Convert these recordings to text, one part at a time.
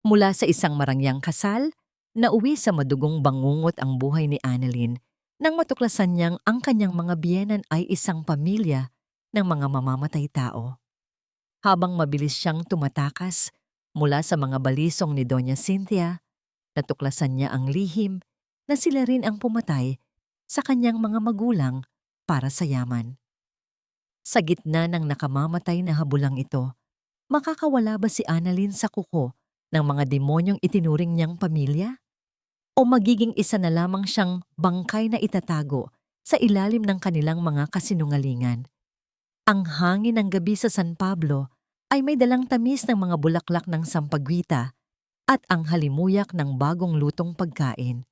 Mula sa isang marangyang kasal, nauwi sa madugong bangungot ang buhay ni Annalyn nang matuklasan niyang ang kanyang mga biyenan ay isang pamilya ng mga mamamatay tao. Habang mabilis siyang tumatakas mula sa mga balisong ni Doña Cynthia, natuklasan niya ang lihim na sila rin ang pumatay sa kanyang mga magulang para sa yaman. Sa gitna ng nakamamatay na habulang ito, makakawala ba si Annalyn sa kuko ng mga demonyong itinuring niyang pamilya? O magiging isa na lamang siyang bangkay na itatago sa ilalim ng kanilang mga kasinungalingan? Ang hangin ng gabi sa San Pablo ay may dalang tamis ng mga bulaklak ng sampagwita at ang halimuyak ng bagong lutong pagkain.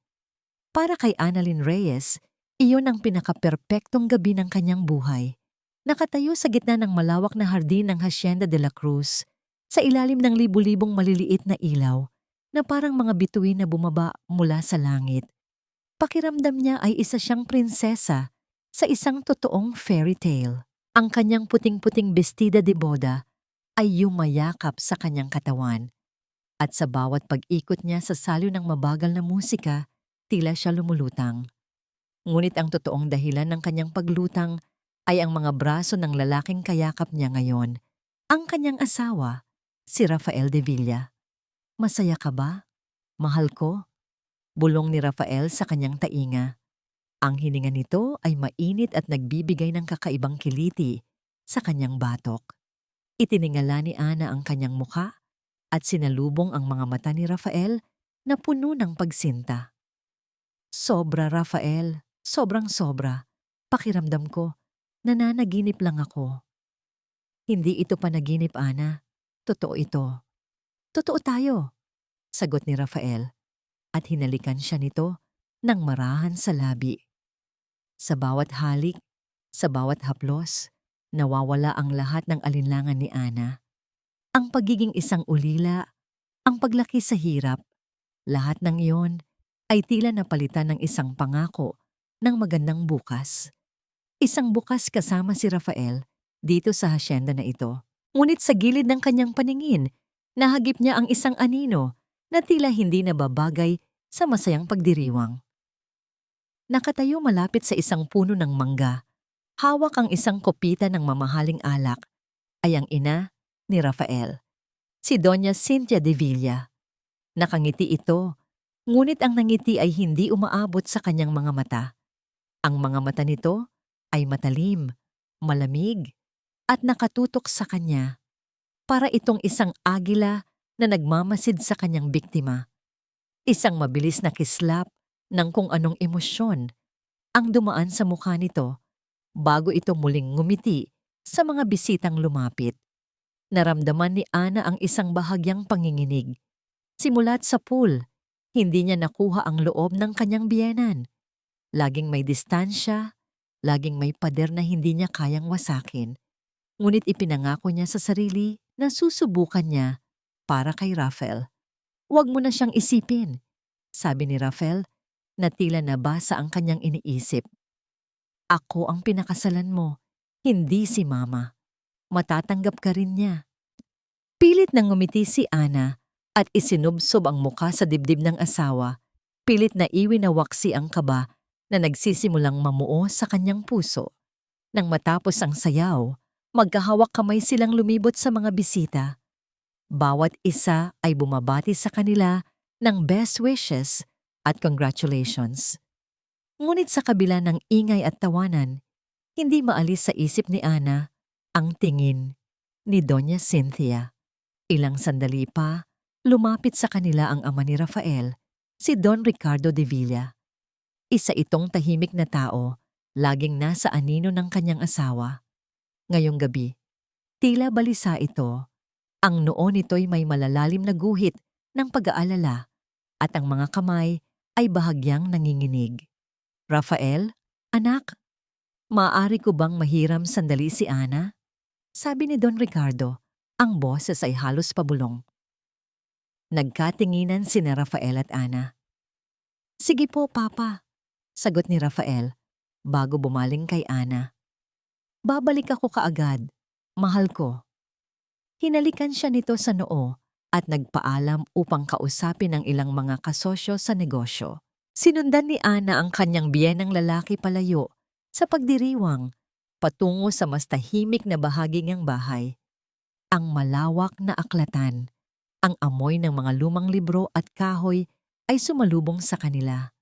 Para kay Annalyn Reyes, iyon ang pinakaperpektong gabi ng kanyang buhay. Nakatayo sa gitna ng malawak na hardin ng Hacienda de la Cruz, sa ilalim ng libu-libong maliliit na ilaw na parang mga bituin na bumaba mula sa langit. Pakiramdam niya ay isa siyang prinsesa sa isang totoong fairy tale. Ang kanyang puting-puting bestida de boda ay yumayakap sa kanyang katawan. At sa bawat pag-ikot niya sa salyo ng mabagal na musika, tila siya lumulutang. Ngunit ang totoong dahilan ng kanyang paglutang ay ang mga braso ng lalaking kayakap niya ngayon, ang kanyang asawa, si Rafael de Villa. Masaya ka ba, mahal ko? Bulong ni Rafael sa kanyang tainga. Ang hininga nito ay mainit at nagbibigay ng kakaibang kiliti sa kanyang batok. Itiningala ni Ana ang kanyang muka at sinalubong ang mga mata ni Rafael na puno ng pagsinta. Sobra, Rafael. Sobrang sobra. Pakiramdam ko, nananaginip lang ako. Hindi ito panaginip, Ana. Totoo ito. Totoo tayo, sagot ni Rafael at hinalikan siya nito ng marahan sa labi. Sa bawat halik, sa bawat haplos, nawawala ang lahat ng alinlangan ni Ana. Ang pagiging isang ulila, ang paglaki sa hirap, lahat ng iyon ay tila napalitan ng isang pangako ng magandang bukas. Isang bukas kasama si Rafael dito sa hasyenda na ito. Ngunit sa gilid ng kanyang paningin, nahagip niya ang isang anino na tila hindi nababagay sa masayang pagdiriwang. Nakatayo malapit sa isang puno ng mangga, hawak ang isang kopita ng mamahaling alak, ay ang ina ni Rafael, si Doña Cynthia de Villa. Nakangiti ito, ngunit ang nangiti ay hindi umaabot sa kanyang mga mata. Ang mga mata nito ay matalim, malamig, at nakatutok sa kanya. Para itong isang agila na nagmamasid sa kanyang biktima. Isang mabilis na kislap ng kung anong emosyon ang dumaan sa mukha nito bago ito muling ngumiti sa mga bisitang lumapit. Naramdaman ni Ana ang isang bahagyang panginginig. Simulat sa pool, hindi niya nakuha ang loob ng kanyang biyenan. Laging may distansya, laging may pader na hindi niya kayang wasakin. Ngunit ipinangako niya sa sarili na susubukan niya para kay Rafael. Huwag mo na siyang isipin, sabi ni Rafael na tila nabasa ang kanyang iniisip. Ako ang pinakasalan mo, hindi si Mama. Matatanggap ka rin niya. Pilit nang ngumiti si Ana at isinubsob ang muka sa dibdib ng asawa. Pilit na iwinawaksi ang kaba na nagsisimulang mamuo sa kanyang puso. Nang matapos ang sayaw, magkahawak kamay silang lumibot sa mga bisita. Bawat isa ay bumabati sa kanila ng best wishes at congratulations. Ngunit sa kabila ng ingay at tawanan, hindi maalis sa isip ni Ana ang tingin ni Doña Cynthia. Ilang sandali pa, lumapit sa kanila ang ama ni Rafael, si Don Ricardo de Villa. Isa itong tahimik na tao, laging nasa anino ng kanyang asawa. Ngayong gabi, tila balisa ito. Ang noo nito'y may malalalim na guhit ng pag-aalala at ang mga kamay ay bahagyang nanginginig. Rafael, anak, maaari ko bang mahiram sandali si Ana? Sabi ni Don Ricardo, ang boses ay halos pabulong. Nagkatinginan sina Rafael at Ana. Sige po, Papa, sagot ni Rafael bago bumaling kay Ana. Babalik ako kaagad, mahal ko. Hinalikan siya nito sa noo at nagpaalam upang kausapin ang ilang mga kasosyo sa negosyo. Sinundan ni Ana ang kanyang biyenang lalaki palayo sa pagdiriwang patungo sa mas tahimik na bahagi ng bahay. Ang malawak na aklatan, ang amoy ng mga lumang libro at kahoy ay sumalubong sa kanila.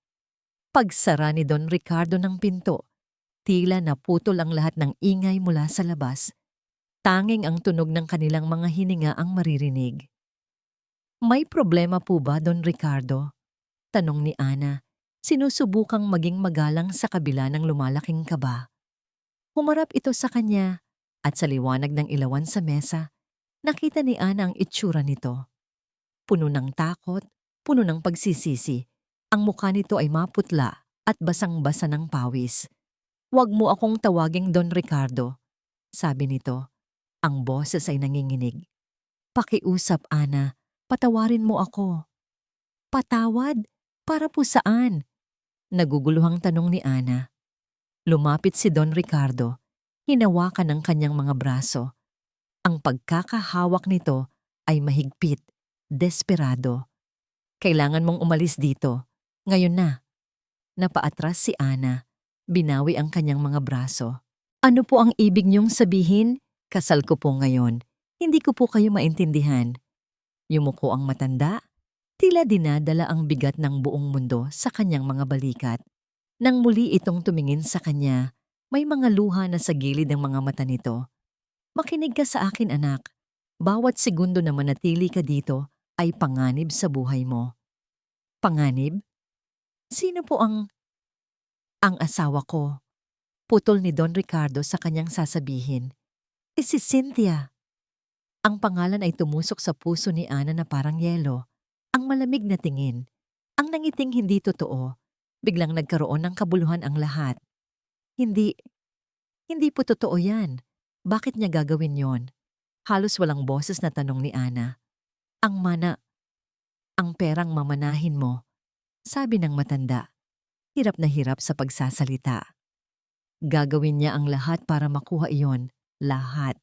Pagsara ni Don Ricardo ng pinto, tila naputol ang lahat ng ingay mula sa labas. Tanging ang tunog ng kanilang mga hininga ang maririnig. "May problema po ba, Don Ricardo?" tanong ni Ana, sinusubukang maging magalang sa kabila ng lumalaking kaba. Humarap ito sa kanya at sa liwanag ng ilawan sa mesa, nakita ni Ana ang itsura nito. Puno ng takot, puno ng pagsisisi. Ang mukha nito ay maputla at basang-basa ng pawis. "Huwag mo akong tawaging Don Ricardo," sabi nito. Ang boses ay nanginginig. "Pakiusap, Ana. Patawarin mo ako." "Patawad? Para po saan?" Naguguluhang tanong ni Ana. Lumapit si Don Ricardo. Hinawakan ang kanyang mga braso. Ang pagkakahawak nito ay mahigpit, desperado. "Kailangan mong umalis dito. Ngayon na." Napaatras si Ana. Binawi ang kanyang mga braso. "Ano po ang ibig niyong sabihin? Kasal ko po ngayon. Hindi ko po kayo maintindihan." Yumuko ang matanda. Tila dinadala ang bigat ng buong mundo sa kanyang mga balikat. Nang muli itong tumingin sa kanya, may mga luha na sa gilid ng mga mata nito. "Makinig ka sa akin, anak. Bawat segundo na manatili ka dito ay panganib sa buhay mo." "Panganib? Sino po ang asawa ko?" Putol ni Don Ricardo sa kanyang sasabihin. Si Cynthia." Ang pangalan ay tumusok sa puso ni Ana na parang yelo. Ang malamig na tingin. Ang nangiting hindi totoo. Biglang nagkaroon ng kabuluhan ang lahat. Hindi po totoo yan. Bakit niya gagawin yon?" Halos walang boses na tanong ni Ana. Ang perang mamanahin mo," sabi ng matanda. Hirap na hirap sa pagsasalita. Gagawin niya ang lahat para makuha iyon. Lahat.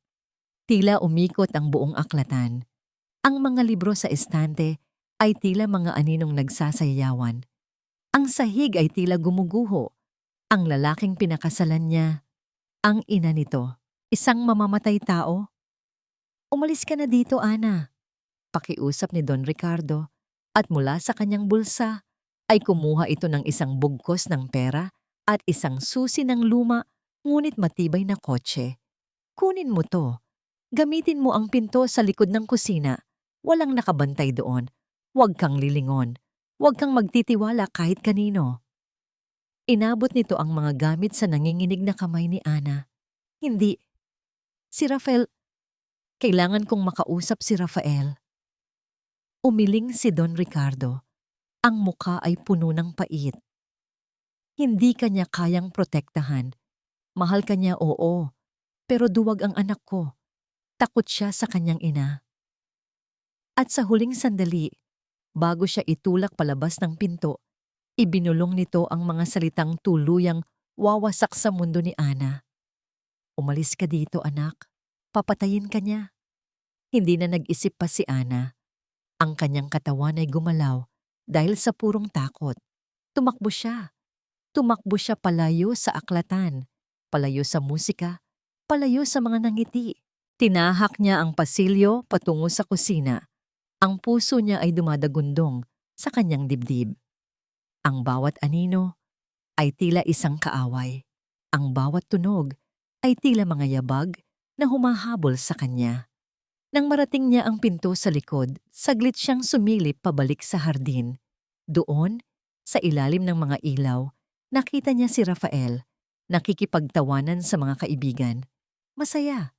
Tila umikot ang buong aklatan. Ang mga libro sa estante ay tila mga aninong nagsasayawan. Ang sahig ay tila gumuguho. Ang lalaking pinakasalan niya, ang ina nito, isang mamamatay tao. "Umalis ka na dito, Ana," pakiusap ni Don Ricardo, at mula sa kanyang bulsa ay kumuha ito ng isang bugkos ng pera at isang susi ng luma ngunit matibay na kotse. "Kunin mo to. Gamitin mo ang pinto sa likod ng kusina. Walang nakabantay doon. Huwag kang lilingon. Huwag kang magtitiwala kahit kanino." Inabot nito ang mga gamit sa nanginginig na kamay ni Ana. "Hindi. Si Rafael. Kailangan kong makausap si Rafael." Umiling si Don Ricardo. Ang mukha ay puno ng pait. "Hindi kanya kayang protektahan. Mahal kanya, oo. Pero duwag ang anak ko. Takot siya sa kanyang ina." At sa huling sandali, bago siya itulak palabas ng pinto, ibinulong nito ang mga salitang tuluyang wawasak sa mundo ni Ana. "Umalis ka dito, anak. Papatayin ka niya." Hindi na nag-isip pa si Ana. Ang kanyang katawan ay gumalaw dahil sa purong takot. Tumakbo siya. Tumakbo siya palayo sa aklatan, palayo sa musika, palayo sa mga nangiti. Tinahak niya ang pasilyo patungo sa kusina. Ang puso niya ay dumadagundong sa kanyang dibdib. Ang bawat anino ay tila isang kaaway. Ang bawat tunog ay tila mga yabag na humahabol sa kanya. Nang marating niya ang pinto sa likod, saglit siyang sumilip pabalik sa hardin. Doon, sa ilalim ng mga ilaw, nakita niya si Rafael, nakikipagtawanan sa mga kaibigan. Masaya.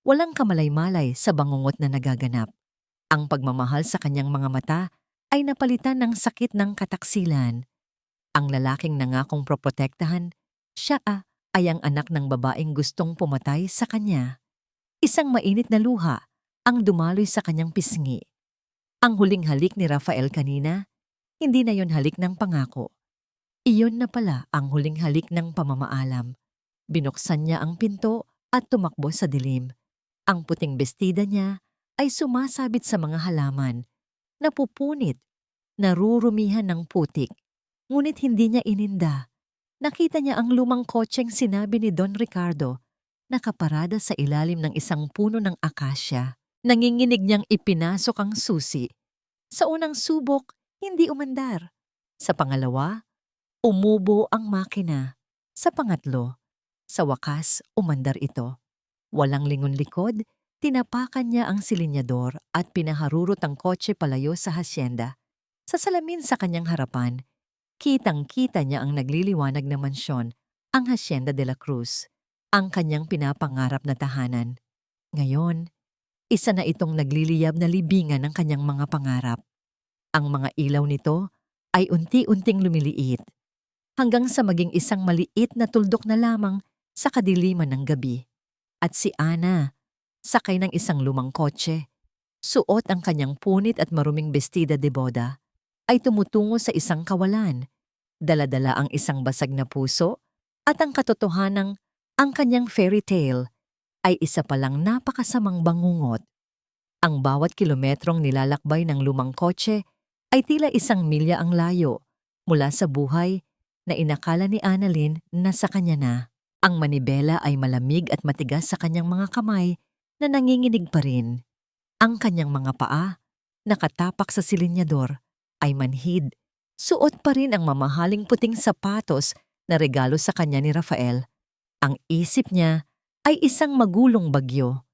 Walang kamalay-malay sa bangungot na nagaganap. Ang pagmamahal sa kanyang mga mata ay napalitan ng sakit ng kataksilan. Ang lalaking nangakong proprotektahan, siya ay ang anak ng babaeng gustong pumatay sa kanya. Isang mainit na luha ang dumaloy sa kanyang pisngi. Ang huling halik ni Rafael kanina, hindi na yon halik ng pangako. Iyon na pala ang huling halik ng pamamaalam. Binuksan niya ang pinto at tumakbo sa dilim. Ang puting bestida niya ay sumasabit sa mga halaman, napupunit, narurumihan ng putik. Ngunit hindi niya ininda. Nakita niya ang lumang kotseng sinabi ni Don Ricardo, nakaparada sa ilalim ng isang puno ng akasya. Nanginginig niyang ipinasok ang susi. Sa unang subok, hindi umandar. Sa pangalawa, umubo ang makina. Sa pangatlo, sa wakas, umandar ito. Walang lingon likod, tinapakan niya ang silinyador at pinaharurot ang kotse palayo sa hasyenda. Sa salamin sa kanyang harapan, kitang-kita niya ang nagliliwanag na mansyon, ang Hacienda de la Cruz, ang kanyang pinapangarap na tahanan. Ngayon, isa na itong nagliliyab na libingan ng kanyang mga pangarap. Ang mga ilaw nito ay unti-unting lumiliit, hanggang sa maging isang maliit na tuldok na lamang sa kadiliman ng gabi. At si Ana, sakay ng isang lumang kotse, suot ang kanyang punit at maruming bestida de boda, ay tumutungo sa isang kawalan. Dala-dala ang isang basag na puso at ang katotohanang ang kanyang fairy tale ay isa palang napakasamang bangungot. Ang bawat kilometrong nilalakbay ng lumang kotse ay tila isang milya ang layo mula sa buhay na inakala ni Annalyn na sa kanya na. Ang manibela ay malamig at matigas sa kanyang mga kamay na nanginginig pa rin. Ang kanyang mga paa, nakatapak sa silinyador, ay manhid. Suot pa rin ang mamahaling puting sapatos na regalo sa kanya ni Rafael. Ang isip niya ay isang magulong bagyo.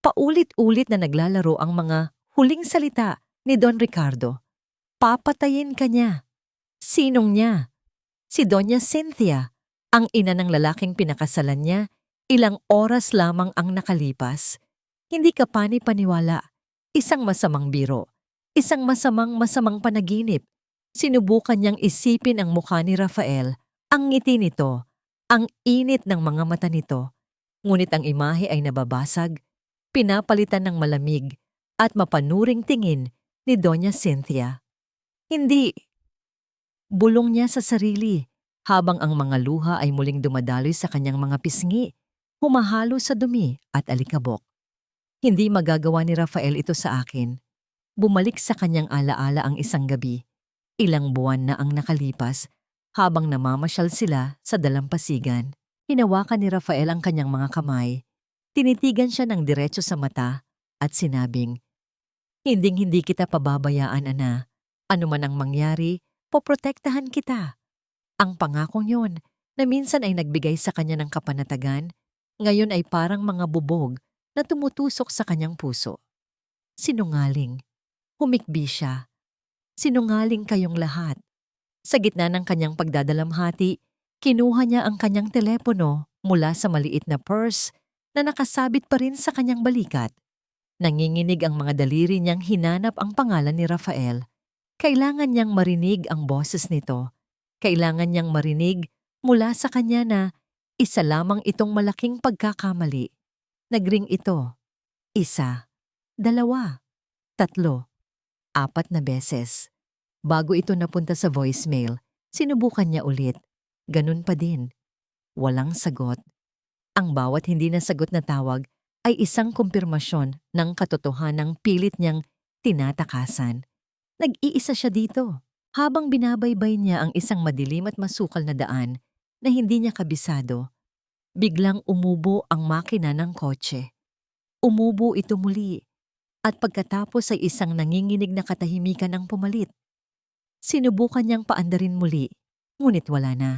Paulit-ulit na naglalaro ang mga huling salita ni Don Ricardo. Papatayin ka niya. Sinong niya? Si Doña Cynthia, ang ina ng lalaking pinakasalan niya. Ilang oras lamang ang nakalipas. Hindi ka pani-paniwala. Isang masamang biro. Isang masamang panaginip. Sinubukan niyang isipin ang mukha ni Rafael, ang ngiti nito, ang init ng mga mata nito. Ngunit ang imahe ay nababasag, pinapalitan ng malamig at mapanuring tingin ni Doña Cynthia. Hindi. Bulong niya sa sarili habang ang mga luha ay muling dumadaloy sa kanyang mga pisngi, humahalo sa dumi at alikabok. Hindi magagawa ni Rafael ito sa akin. Bumalik sa kanyang alaala ang isang gabi. Ilang buwan na ang nakalipas habang namamasyal sila sa dalampasigan. Hinawakan ni Rafael ang kanyang mga kamay. Tinitigan siya ng diretso sa mata at sinabing, "Hinding-hindi kita pababayaan, Ana. Ano man ang mangyari, poprotektahan kita." Ang pangakong yon na minsan ay nagbigay sa kanya ng kapanatagan, ngayon ay parang mga bubog na tumutusok sa kanyang puso. Sinungaling. Humikbi siya. Sinungaling kayong lahat. Sa gitna ng kanyang pagdadalamhati, kinuha niya ang kanyang telepono mula sa maliit na purse na nakasabit pa rin sa kanyang balikat. Nanginginig ang mga daliri niyang hinanap ang pangalan ni Rafael. Kailangan niyang marinig ang boses nito. Kailangan niyang marinig mula sa kanya na isa lamang itong malaking pagkakamali. Nagring ito. 1, 2, 3, 4 na beses. Bago ito napunta sa voicemail, sinubukan niya ulit. Ganun pa din. Walang sagot. Ang bawat hindi nasagot na tawag ay isang kumpirmasyon ng katotohanang pilit niyang tinatakasan. Nag-iisa siya dito. Habang binabaybay niya ang isang madilim at masukal na daan na hindi niya kabisado, biglang umubo ang makina ng kotse. Umubo ito muli. At pagkatapos ay isang nanginginig na katahimikan ang pumalit. Sinubukan niyang paandarin muli, ngunit wala na.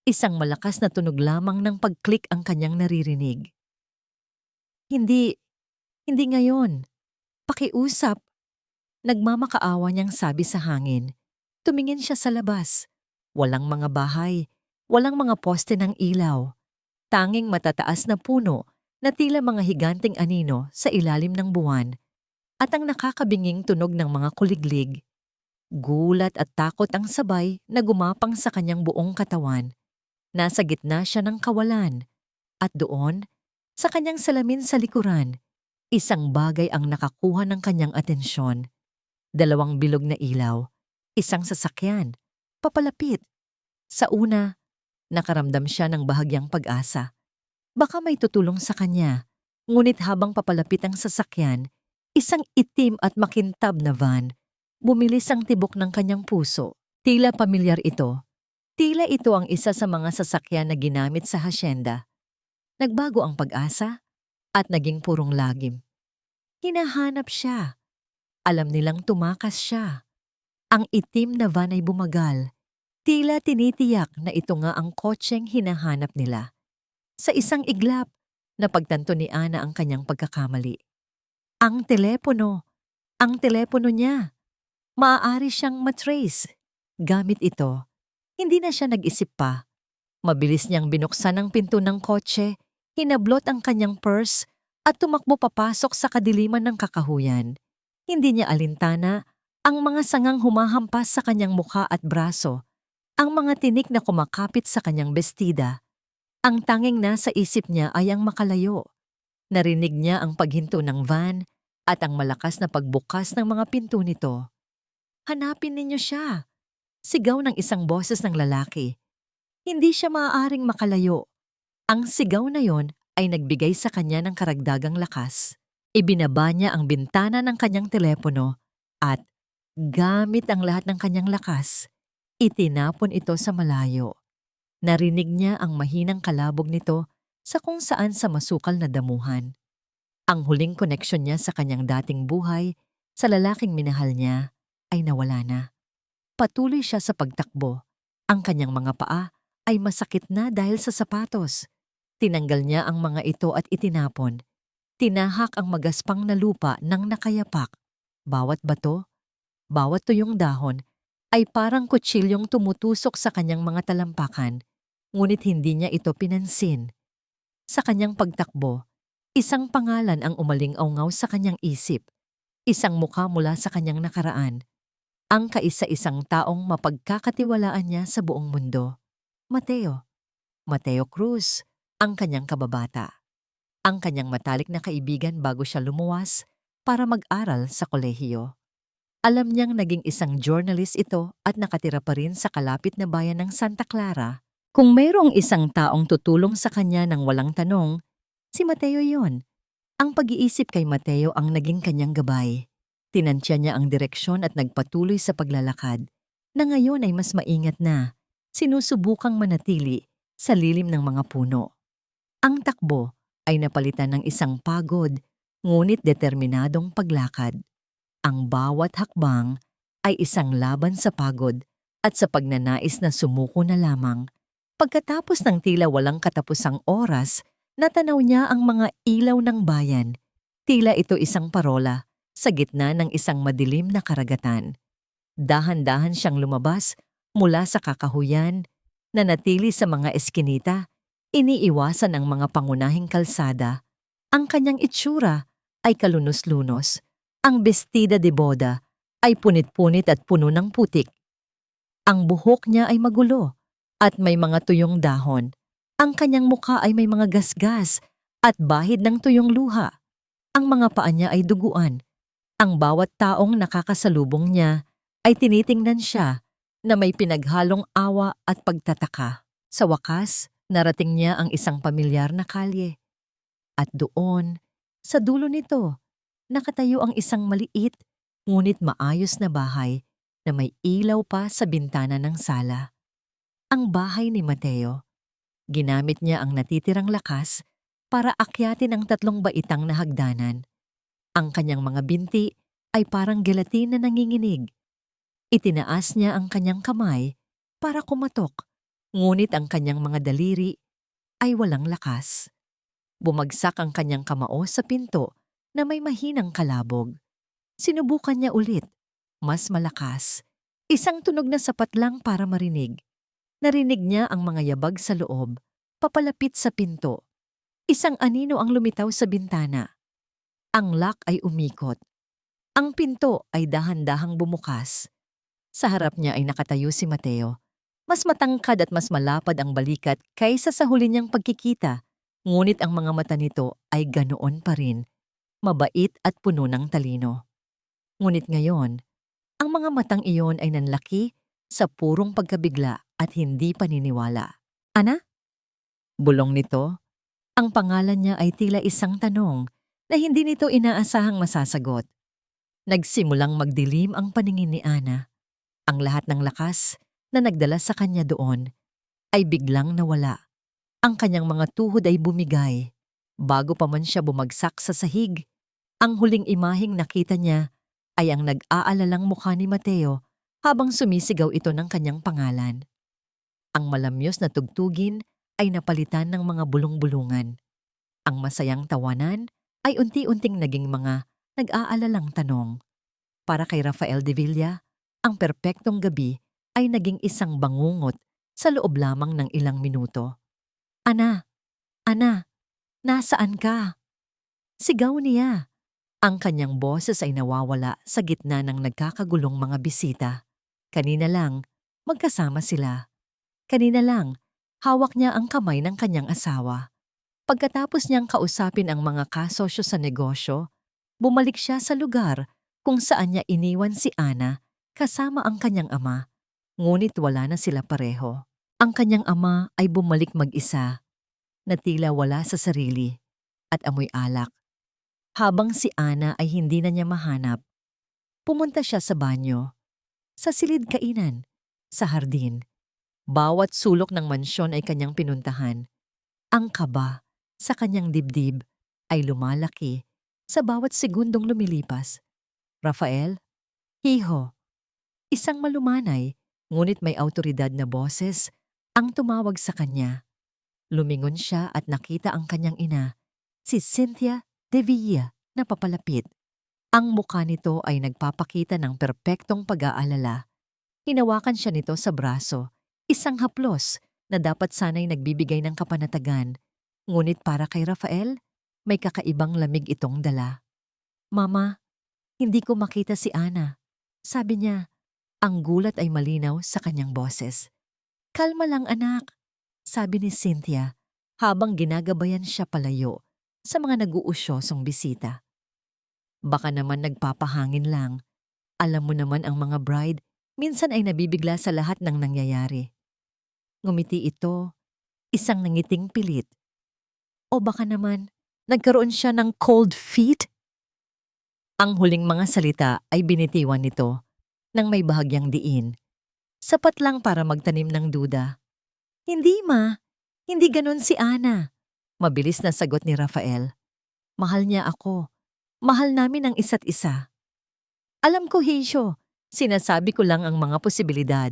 Isang malakas na tunog lamang ng pag-click ang kanyang naririnig. Hindi ngayon. Pakiusap. Nagmamakaawa niyang sabi sa hangin. Tumingin siya sa labas. Walang mga bahay, walang mga poste ng ilaw. Tanging matataas na puno na tila mga higanting anino sa ilalim ng buwan. At ang nakakabinging tunog ng mga kuliglig. Gulat at takot ang sabay na gumapang sa kanyang buong katawan. Nasa gitna siya ng kawalan. At doon, sa kanyang salamin sa likuran, isang bagay ang nakakuha ng kanyang atensyon. 2 bilog na ilaw, isang sasakyan, papalapit. Sa una, nakaramdam siya ng bahagyang pag-asa. Baka may tutulong sa kanya, ngunit habang papalapit ang sasakyan, Isang itim at makintab na van. Bumilis ang tibok ng kanyang puso. Tila pamilyar ito. Tila ito ang isa sa mga sasakyan na ginamit sa hasyenda. Nagbago ang pag-asa at naging purong lagim. Hinahanap siya. Alam nilang tumakas siya. Ang itim na van ay bumagal. Tila tinitiyak na ito nga ang kotseng hinahanap nila. Sa isang iglap, napagtanto ni Ana ang kanyang pagkakamali. Ang telepono. Ang telepono niya. Maaari siyang matrace. Gamit ito. Hindi na siya nag-isip pa. Mabilis niyang binuksan ang pinto ng kotse, hinablot ang kanyang purse at tumakbo papasok sa kadiliman ng kakahuyan. Hindi niya alintana ang mga sangang humahampas sa kanyang mukha at braso, ang mga tinik na kumakapit sa kanyang bestida. Ang tanging nasa isip niya ay ang makalayo. Narinig niya ang paghinto ng van at ang malakas na pagbukas ng mga pinto nito. Hanapin ninyo siya! Sigaw ng isang boses ng lalaki. Hindi siya maaaring makalayo. Ang sigaw na yon ay nagbigay sa kanya ng karagdagang lakas. Ibinaba niya ang bintana ng kanyang telepono at, gamit ang lahat ng kanyang lakas, itinapon ito sa malayo. Narinig niya ang mahinang kalabog nito sa kung saan sa masukal na damuhan. Ang huling koneksyon niya sa kanyang dating buhay, sa lalaking minahal niya, ay nawala na. Patuloy siya sa pagtakbo. Ang kanyang mga paa ay masakit na dahil sa sapatos. Tinanggal niya ang mga ito at itinapon. Tinahak ang magaspang na lupa ng nakayapak. Bawat bato, bawat tuyong dahon ay parang kutsilyong tumutusok sa kanyang mga talampakan, ngunit hindi niya ito pinansin. Sa kanyang pagtakbo, isang pangalan ang umaling-aungaw sa kanyang isip, isang mukha mula sa kanyang nakaraan. Ang kaisa-isang taong mapagkakatiwalaan niya sa buong mundo. Mateo. Mateo Cruz, ang kanyang kababata. Ang kanyang matalik na kaibigan bago siya lumuwas para mag-aral sa kolehiyo. Alam niyang naging isang journalist ito at nakatira pa rin sa kalapit na bayan ng Santa Clara. Kung mayroong isang taong tutulong sa kanya ng walang tanong, si Mateo yon. Ang pag-iisip kay Mateo ang naging kanyang gabay. Tinansya niya ang direksyon at nagpatuloy sa paglalakad, na ngayon ay mas maingat na, sinusubukang manatili sa lilim ng mga puno. Ang takbo ay napalitan ng isang pagod, ngunit determinadong paglakad. Ang bawat hakbang ay isang laban sa pagod at sa pagnanais na sumuko na lamang. Pagkatapos ng tila walang katapusang oras, natanaw niya ang mga ilaw ng bayan. Tila ito isang parola sa gitna ng isang madilim na karagatan. Dahan-dahan siyang lumabas mula sa kakahuyan, nanatili sa mga eskinita, iniiwasan ang mga pangunahing kalsada. Ang kanyang itsura ay kalunos-lunos. Ang bestida de boda ay punit-punit at puno ng putik. Ang buhok niya ay magulo at may mga tuyong dahon. Ang kanyang mukha ay may mga gasgas at bahid ng tuyong luha. Ang mga paa niya ay duguan. Ang bawat taong nakakasalubong niya ay tinitingnan siya na may pinaghalong awa at pagtataka. Sa wakas, narating niya ang isang pamilyar na kalye. At doon, sa dulo nito, nakatayo ang isang maliit ngunit maayos na bahay na may ilaw pa sa bintana ng sala. Ang bahay ni Mateo. Ginamit niya ang natitirang lakas para akyatin ang 3 baitang na hagdanan. Ang kanyang mga binti ay parang gelatin na nanginginig. Itinaas niya ang kanyang kamay para kumatok, ngunit ang kanyang mga daliri ay walang lakas. Bumagsak ang kanyang kamao sa pinto na may mahinang kalabog. Sinubukan niya ulit, mas malakas. Isang tunog na sapat lang para marinig. Narinig niya ang mga yabag sa loob, papalapit sa pinto. Isang anino ang lumitaw sa bintana. Ang lock ay umikot. Ang pinto ay dahan-dahang bumukas. Sa harap niya ay nakatayo si Mateo. Mas matangkad at mas malapad ang balikat kaysa sa huli niyang pagkikita, ngunit ang mga mata nito ay ganoon pa rin, mabait at puno ng talino. Ngunit ngayon, ang mga matang iyon ay nanlaki sa purong pagkabigla at hindi paniniwala. Ana? Bulong nito. Ang pangalan niya ay tila isang tanong na hindi nito inaasahang masasagot. Nagsimulang magdilim ang paningin ni Ana. Ang lahat ng lakas na nagdala sa kanya doon ay biglang nawala. Ang kanyang mga tuhod ay bumigay. Bago pa man siya bumagsak sa sahig, ang huling imaheng nakita niya ay ang nag-aalalang mukha ni Mateo habang sumisigaw ito ng kanyang pangalan. Ang malamyos na tugtugin ay napalitan ng mga bulong-bulungan. Ang masayang tawanan ay unti-unting naging mga nag-aalalang tanong. Para kay Rafael de Villa, ang perpektong gabi ay naging isang bangungot sa loob lamang ng ilang minuto. "Ana! Ana! Nasaan ka?" Sigaw niya. Ang kanyang boses ay nawawala sa gitna ng nagkakagulong mga bisita. Kanina lang, magkasama sila. Kanina lang, hawak niya ang kamay ng kanyang asawa. Pagkatapos niyang kausapin ang mga kasosyo sa negosyo, bumalik siya sa lugar kung saan niya iniwan si Ana kasama ang kanyang ama. Ngunit wala na sila pareho. Ang kanyang ama ay bumalik mag-isa, na tila wala sa sarili at amoy alak. Habang si Ana ay hindi na niya mahanap, pumunta siya sa banyo, sa silid kainan, sa hardin. Bawat sulok ng mansyon ay kanyang pinuntahan. Ang kaba sa kanyang dibdib ay lumalaki sa bawat segundong lumilipas. "Rafael, hiho." Isang malumanay, ngunit may awtoridad na boses ang tumawag sa kanya. Lumingon siya at nakita ang kanyang ina, si Cynthia de Villa, na papalapit. Ang mukha nito ay nagpapakita ng perpektong pag-aalala. Hinawakan siya nito sa braso, isang haplos na dapat sana'y nagbibigay ng kapanatagan. Ngunit para kay Rafael, may kakaibang lamig itong dala. "Mama, hindi ko makita si Ana," sabi niya. Ang gulat ay malinaw sa kanyang boses. "Kalma lang anak," sabi ni Cynthia habang ginagabayan siya palayo sa mga nag-uusyosong bisita. "Baka naman nagpapahangin lang. Alam mo naman ang mga bride, minsan ay nabibigla sa lahat ng nangyayari." Ngumiti ito, isang nangiting pilit. "O baka naman, nagkaroon siya ng cold feet?" Ang huling mga salita ay binitiwan nito nang may bahagyang diin. Sapat lang para magtanim ng duda. "Hindi ma, hindi ganun si Ana." Mabilis na sagot ni Rafael. "Mahal niya ako. Mahal namin ang isa't isa." "Alam ko, Hisyo. Sinasabi ko lang ang mga posibilidad."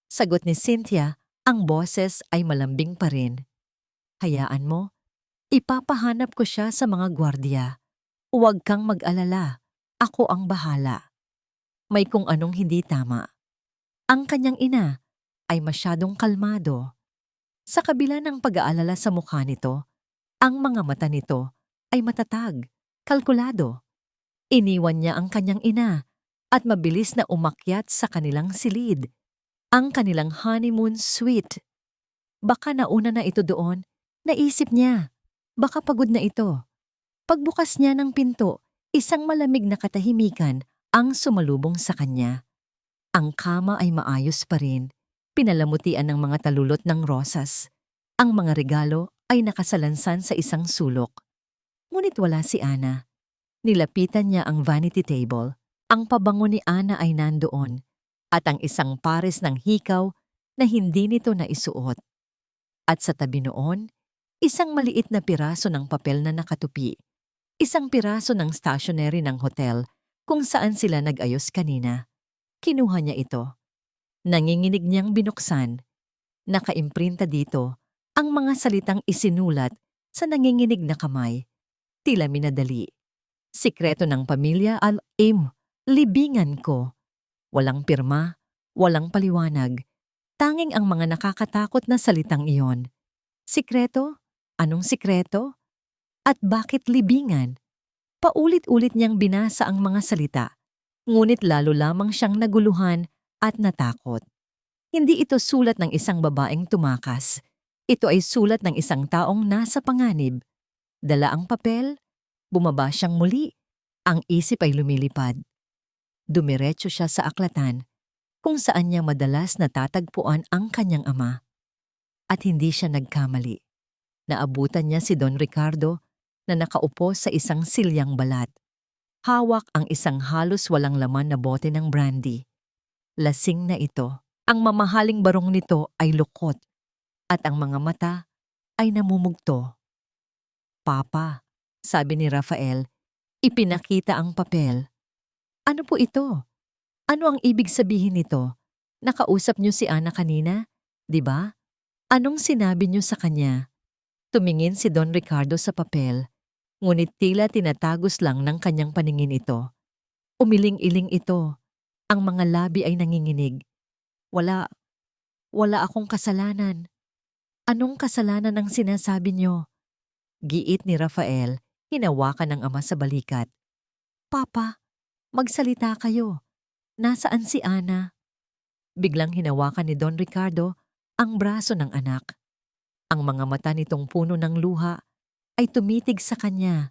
Sagot ni Cynthia, ang boses ay malambing pa rin. "Hayaan mo, ipapahanap ko siya sa mga gwardiya. Huwag kang mag-alala. Ako ang bahala." May kung anong hindi tama. Ang kanyang ina ay masyadong kalmado. Sa kabila ng pag-aalala sa mukha nito, ang mga mata nito ay matatag, kalkulado. Iniwan niya ang kanyang ina at mabilis na umakyat sa kanilang silid, ang kanilang honeymoon suite. Baka nauna na ito doon, naisip niya. Baka pagod na ito. Pagbukas niya ng pinto, isang malamig na katahimikan ang sumalubong sa kanya. Ang kama ay maayos pa rin, pinalamutian ng mga talulot ng rosas. Ang mga regalo ay nakasalansan sa isang sulok. Ngunit wala si Ana. Nilapitan niya ang vanity table. Ang pabango ni Ana ay nandoon, at ang isang pares ng hikaw na hindi nito naisuot. At sa tabi noon, isang maliit na piraso ng papel na nakatupi. Isang piraso ng stationery ng hotel kung saan sila nag-ayos kanina. Kinuha niya ito. Nanginginig niyang binuksan. Nakaimprinta dito ang mga salitang isinulat sa nanginginig na kamay. Tila minadali. "Sikreto ng pamilya Al-Im, libingan ko." Walang pirma, walang paliwanag. Tanging ang mga nakakatakot na salitang iyon. Sikreto? Anong sikreto? At bakit libingan? Paulit-ulit niyang binasa ang mga salita. Ngunit lalo lamang siyang naguluhan at natakot. Hindi ito sulat ng isang babaeng tumakas. Ito ay sulat ng isang taong nasa panganib. Dala ang papel, bumaba siyang muli. Ang isip ay lumilipad. Dumiretso siya sa aklatan, kung saan niya madalas natatagpuan ang kanyang ama. At hindi siya nagkamali. Naabutan niya si Don Ricardo na nakaupo sa isang silyang balat. Hawak ang isang halos walang laman na bote ng brandy. Lasing na ito. Ang mamahaling barong nito ay lukot at ang mga mata ay namumugto. "Papa," sabi ni Rafael, ipinakita ang papel. "Ano po ito? Ano ang ibig sabihin nito? Nakausap niyo si Ana kanina, di ba? Anong sinabi niyo sa kanya?" Tumingin si Don Ricardo sa papel, ngunit tila tinatagos lang ng kanyang paningin ito. Umiling-iling ito. Ang mga labi ay nanginginig. Wala akong kasalanan." "Anong kasalanan ang sinasabi niyo?" Giit ni Rafael, hinawakan ng ama sa balikat. "Papa, magsalita kayo. Nasaan si Ana?" Biglang hinawakan ni Don Ricardo ang braso ng anak. Ang mga mata nitong puno ng luha ay tumitig sa kanya,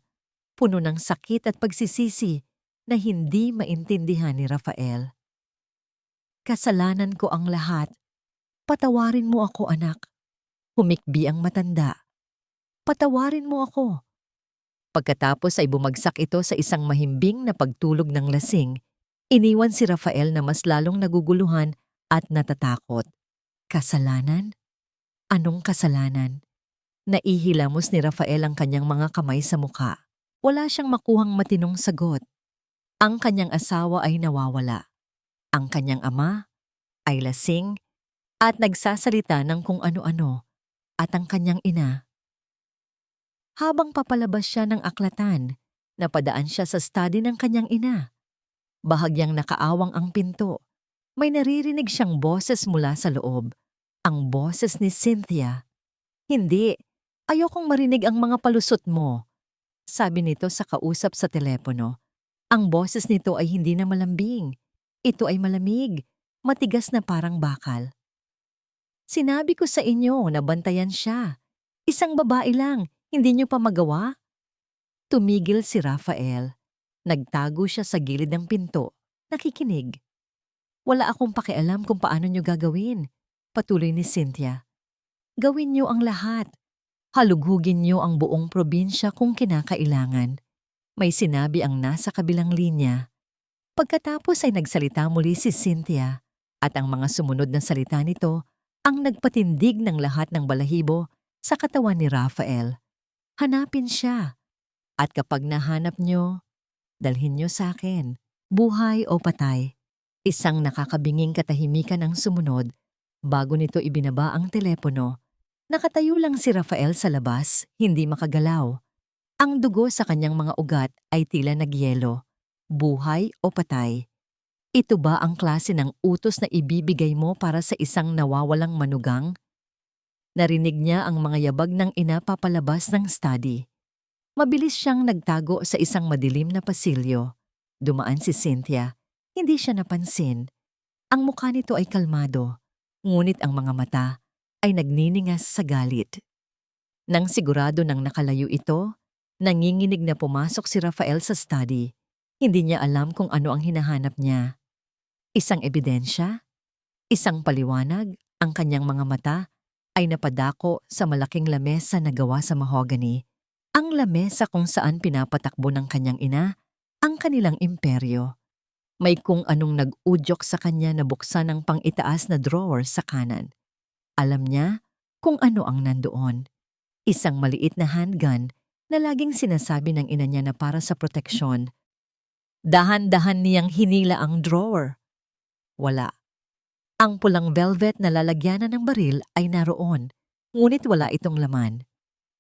puno ng sakit at pagsisisi na hindi maintindihan ni Rafael. "Kasalanan ko ang lahat. Patawarin mo ako, anak." Humikbi ang matanda. "Patawarin mo ako." Pagkatapos ay bumagsak ito sa isang mahimbing na pagtulog ng lasing. Iniwan si Rafael na mas lalong naguguluhan at natatakot. Kasalanan? Anong kasalanan? Naihilamos ni Rafael ang kanyang mga kamay sa mukha. Wala siyang makuhang matinong sagot. Ang kanyang asawa ay nawawala. Ang kanyang ama ay lasing at nagsasalita ng kung ano-ano, at ang kanyang ina. Habang papalabas siya ng aklatan, napadaan siya sa study ng kanyang ina. Bahagyang nakaawang ang pinto. May naririnig siyang boses mula sa loob. Ang boses ni Cynthia. "Hindi, ayokong marinig ang mga palusot mo," sabi nito sa kausap sa telepono. Ang boses nito ay hindi na malambing. Ito ay malamig, matigas na parang bakal. "Sinabi ko sa inyo na bantayan siya. Isang babae lang, hindi niyo pa magawa?" Tumigil si Rafael. Nagtago siya sa gilid ng pinto, nakikinig. "Wala akong pakialam kung paano niyo gagawin," patuloy ni Cynthia. "Gawin niyo ang lahat. Halughugin niyo ang buong probinsya kung kinakailangan." May sinabi ang nasa kabilang linya. Pagkatapos ay nagsalita muli si Cynthia, at ang mga sumunod na salita nito ang nagpatindig ng lahat ng balahibo sa katawan ni Rafael. "Hanapin siya. At kapag nahanap niyo, dalhin niyo sa akin, buhay o patay." Isang nakakabinging katahimikan ang sumunod. Bago nito ibinaba ang telepono, nakatayo lang si Rafael sa labas, hindi makagalaw. Ang dugo sa kanyang mga ugat ay tila nagyelo. Buhay o patay? Ito ba ang klase ng utos na ibibigay mo para sa isang nawawalang manugang? Narinig niya ang mga yabag ng ina papalabas ng study. Mabilis siyang nagtago sa isang madilim na pasilyo. Dumaan si Cynthia. Hindi siya napansin. Ang mukha nito ay kalmado, ngunit ang mga mata ay nagniningas sa galit. Nang sigurado nang nakalayo ito, nanginginig na pumasok si Rafael sa study. Hindi niya alam kung ano ang hinahanap niya. Isang ebidensya? Isang paliwanag? Ang kanyang mga mata ay napadako sa malaking lamesa na gawa sa mahogany. Ang lamesa kung saan pinapatakbo ng kanyang ina ang kanilang imperyo. May kung anong nag-udyok sa kanya na buksan ang pang-itaas na drawer sa kanan. Alam niya kung ano ang nandoon. Isang maliit na handgun na laging sinasabi ng ina niya na para sa proteksyon. Dahan-dahan niyang hinila ang drawer. Wala. Ang pulang velvet na lalagyanan ng baril ay naroon, ngunit wala itong laman.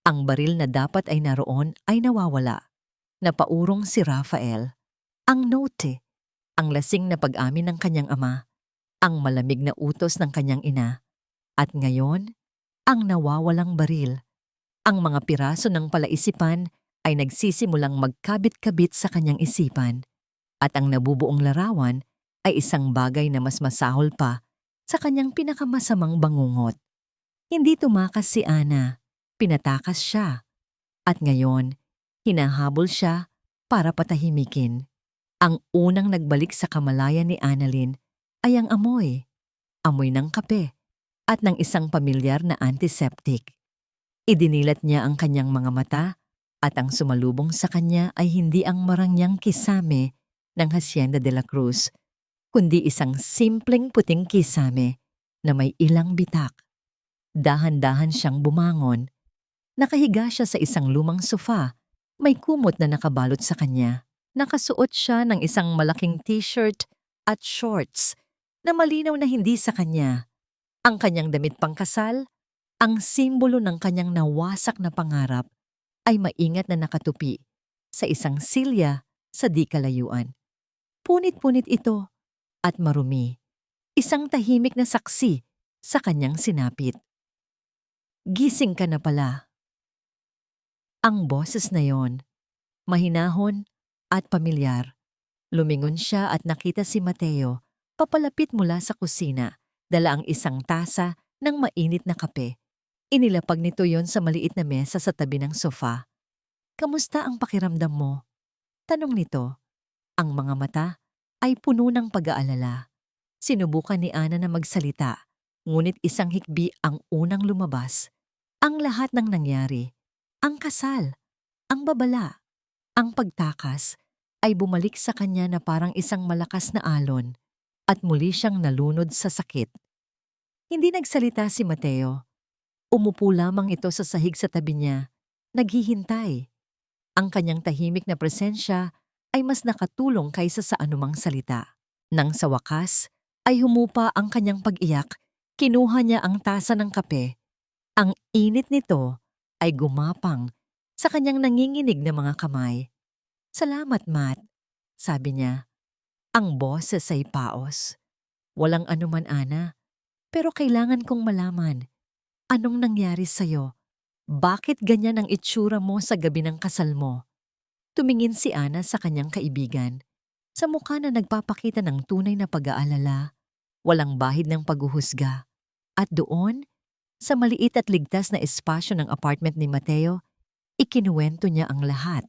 Ang baril na dapat ay naroon ay nawawala. Napaurong si Rafael. Ang note, ang lasing na pag-amin ng kanyang ama, ang malamig na utos ng kanyang ina, at ngayon, ang nawawalang baril. Ang mga piraso ng palaisipan ay nagsisimulang magkabit-kabit sa kanyang isipan, at ang nabubuong larawan ay isang bagay na mas masahol pa sa kanyang pinakamasamang bangungot. Hindi tumakas si Ana, pinatakas siya, at ngayon, hinahabol siya para patahimikin. Ang unang nagbalik sa kamalayan ni Annalyn ay ang amoy ng kape at ng isang pamilyar na antiseptic. Idinilat niya ang kanyang mga mata At ang sumalubong sa kanya ay hindi ang marangyang kisame ng Hacienda de la Cruz, kundi isang simpleng puting kisame na may ilang bitak. Dahan-dahan siyang bumangon. Nakahiga siya sa isang lumang sofa. May kumot na nakabalot sa kanya. Nakasuot siya ng isang malaking t-shirt at shorts na malinaw na hindi sa kanya. Ang kanyang damit pangkasal, ang simbolo ng kanyang nawasak na pangarap, ay maingat na nakatupi sa isang silya sa di kalayuan. Punit-punit ito at marumi. Isang tahimik na saksi sa kanyang sinapit. Gising ka na pala. Ang boses na yon, mahinahon at pamilyar. Lumingon siya at nakita si Mateo papalapit mula sa kusina, dala ang isang tasa ng mainit na kape. Inilapag nito yon sa maliit na mesa sa tabi ng sofa. Kamusta ang pakiramdam mo? Tanong nito. Ang mga mata ay puno ng pag-aalala. Sinubukan ni Ana na magsalita, ngunit isang hikbi ang unang lumabas. Ang lahat ng nangyari, ang kasal, ang babala, ang pagtakas, ay bumalik sa kanya na parang isang malakas na alon at muli siyang nalunod sa sakit. Hindi nagsalita si Mateo. Umupo lamang ito sa sahig sa tabi niya, naghihintay. Ang kanyang tahimik na presensya ay mas nakatulong kaysa sa anumang salita. Nang sa wakas, ay humupa ang kanyang pag-iyak, kinuha niya ang tasa ng kape. Ang init nito ay gumapang sa kanyang nanginginig na mga kamay. Salamat, Matt, sabi niya. Ang boses ay paos. Walang anuman, Ana, pero kailangan kong malaman. Anong nangyari sa'yo? Bakit ganyan ang itsura mo sa gabi ng kasal mo? Tumingin si Ana sa kanyang kaibigan. Sa mukha na nagpapakita ng tunay na pag-aalala, walang bahid ng paghuhusga. At doon, sa maliit at ligtas na espasyo ng apartment ni Mateo, ikinuwento niya ang lahat,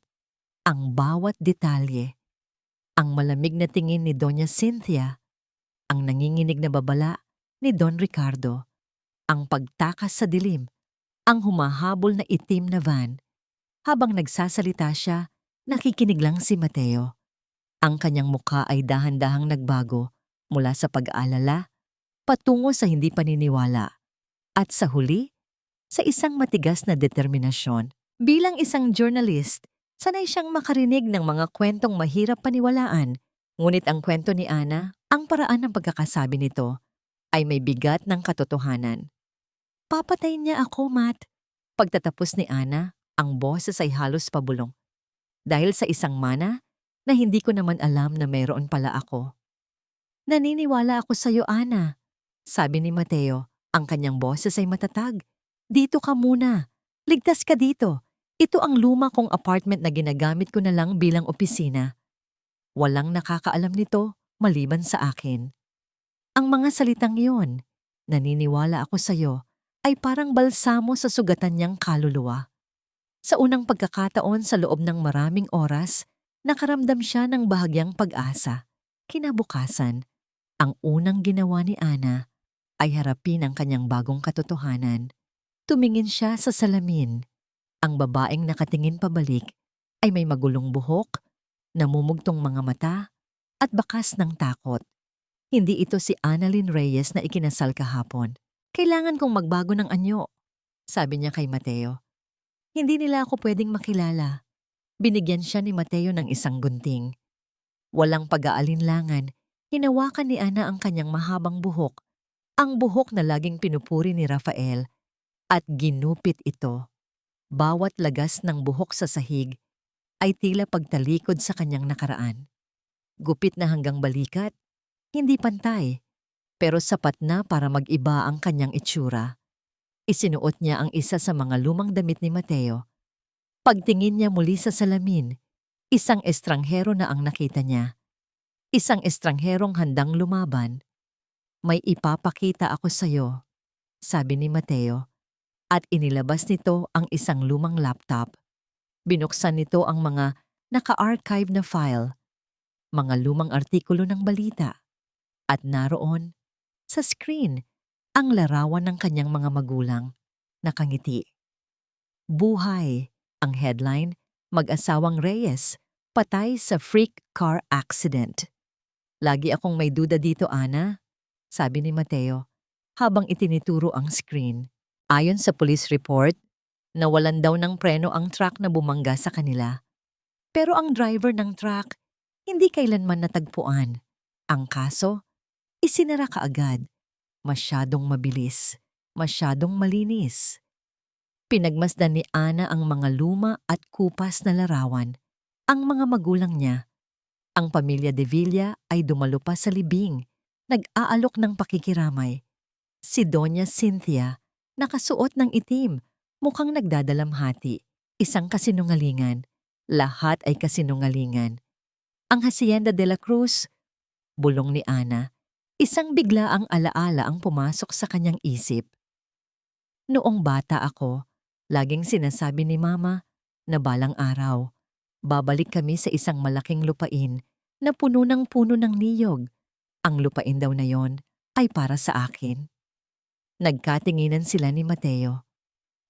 ang bawat detalye. Ang malamig na tingin ni Doña Cynthia, ang nanginginig na babala ni Don Ricardo, ang pagtakas sa dilim, ang humahabol na itim na van. Habang nagsasalita siya, nakikinig lang si Mateo. Ang kanyang mukha ay dahan-dahang nagbago mula sa pag-aalala patungo sa hindi paniniwala. At sa huli, sa isang matigas na determinasyon. Bilang isang journalist, sanay siyang makarinig ng mga kwentong mahirap paniwalaan. Ngunit ang kwento ni Ana, ang paraan ng pagkakasabi nito, ay may bigat ng katotohanan. Papatayin niya ako, Matt. Pagtatapos ni Ana, ang boses ay halos pabulong. Dahil sa isang mana na hindi ko naman alam na mayroon pala ako. Naniniwala ako sa iyo, Ana, sabi ni Mateo. Ang kanyang boses ay matatag. Dito ka muna. Ligtas ka dito. Ito ang luma kong apartment na ginagamit ko na lang bilang opisina. Walang nakakaalam nito maliban sa akin. Ang mga salitang iyon, naniniwala ako sa iyo, ay parang balsamo sa sugatan niyang kaluluwa. Sa unang pagkakataon sa loob ng maraming oras, nakaramdam siya ng bahagyang pag-asa. Kinabukasan, ang unang ginawa ni Ana ay harapin ang kanyang bagong katotohanan. Tumingin siya sa salamin. Ang babaeng nakatingin pabalik ay may magulong buhok, namumugtong mga mata, at bakas ng takot. Hindi ito si Annalyn Reyes na ikinasal kahapon. Kailangan kong magbago ng anyo, sabi niya kay Mateo. Hindi nila ako pwedeng makilala. Binigyan siya ni Mateo ng isang gunting. Walang pag-aalinlangan, hinawakan ni Ana ang kanyang mahabang buhok, ang buhok na laging pinupuri ni Rafael, at ginupit ito. Bawat lagas ng buhok sa sahig ay tila pagtalikod sa kanyang nakaraan. Gupit na hanggang balikat, hindi pantay, pero sapat na para mag-iba ang kanyang itsura. Isinuot niya ang isa sa mga lumang damit ni Mateo. Pagtingin niya muli sa salamin, isang estranghero na ang nakita niya. Isang estrangherong handang lumaban. May ipapakita ako sa iyo, sabi ni Mateo, at inilabas nito ang isang lumang laptop. Binuksan nito ang mga naka-archive na file, mga lumang artikulo ng balita, at naroon, sa screen, ang larawan ng kanyang mga magulang, nakangiti. Buhay, ang headline, Mag-asawang Reyes, patay sa freak car accident. Lagi akong may duda dito, Ana, sabi ni Mateo habang itinituro ang screen. Ayon sa police report, nawalan daw ng preno ang truck na bumangga sa kanila. Pero ang driver ng truck, hindi kailanman natagpuan. Ang kaso, isinara kaagad. Masyadong mabilis, masyadong malinis. Pinagmasdan ni Ana ang mga luma at kupas na larawan. Ang mga magulang niya, ang pamilya De Villa ay dumalo pa sa libing, nag-aalok ng pakikiramay. Si Doña Cynthia, nakasuot ng itim, mukhang nagdadalamhati, isang kasinungalingan. Lahat ay kasinungalingan. Ang Hacienda de la Cruz, bulong ni Ana, isang biglaang alaala ang pumasok sa kanyang isip. Noong bata ako, laging sinasabi ni Mama na balang araw, babalik kami sa isang malaking lupain na puno ng puno ng niyog. Ang lupain daw na yon ay para sa akin. Nagkatinginan sila ni Mateo.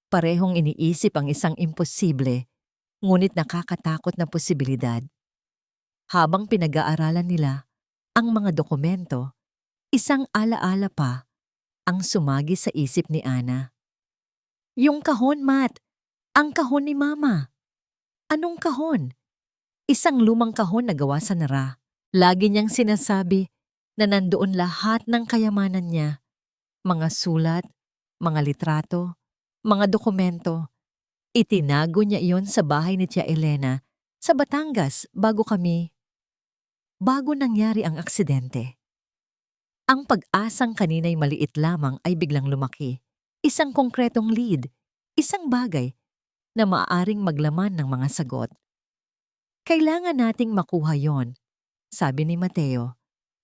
Parehong iniisip ang isang imposible, ngunit nakakatakot na posibilidad. Habang pinag-aaralan nila ang mga dokumento, isang alaala pa ang sumagi sa isip ni Ana. Yung kahon, Matt. Ang kahon ni Mama. Anong kahon? Isang lumang kahon na gawa sa nara. Lagi niyang sinasabi na nandoon lahat ng kayamanan niya. Mga sulat, mga litrato, mga dokumento. Itinago niya iyon sa bahay ni Tia Elena sa Batangas bago nangyari ang aksidente. Ang pag-asang kanina'y maliit lamang ay biglang lumaki. Isang konkretong lead, isang bagay na maaaring maglaman ng mga sagot. Kailangan nating makuha yon, sabi ni Mateo.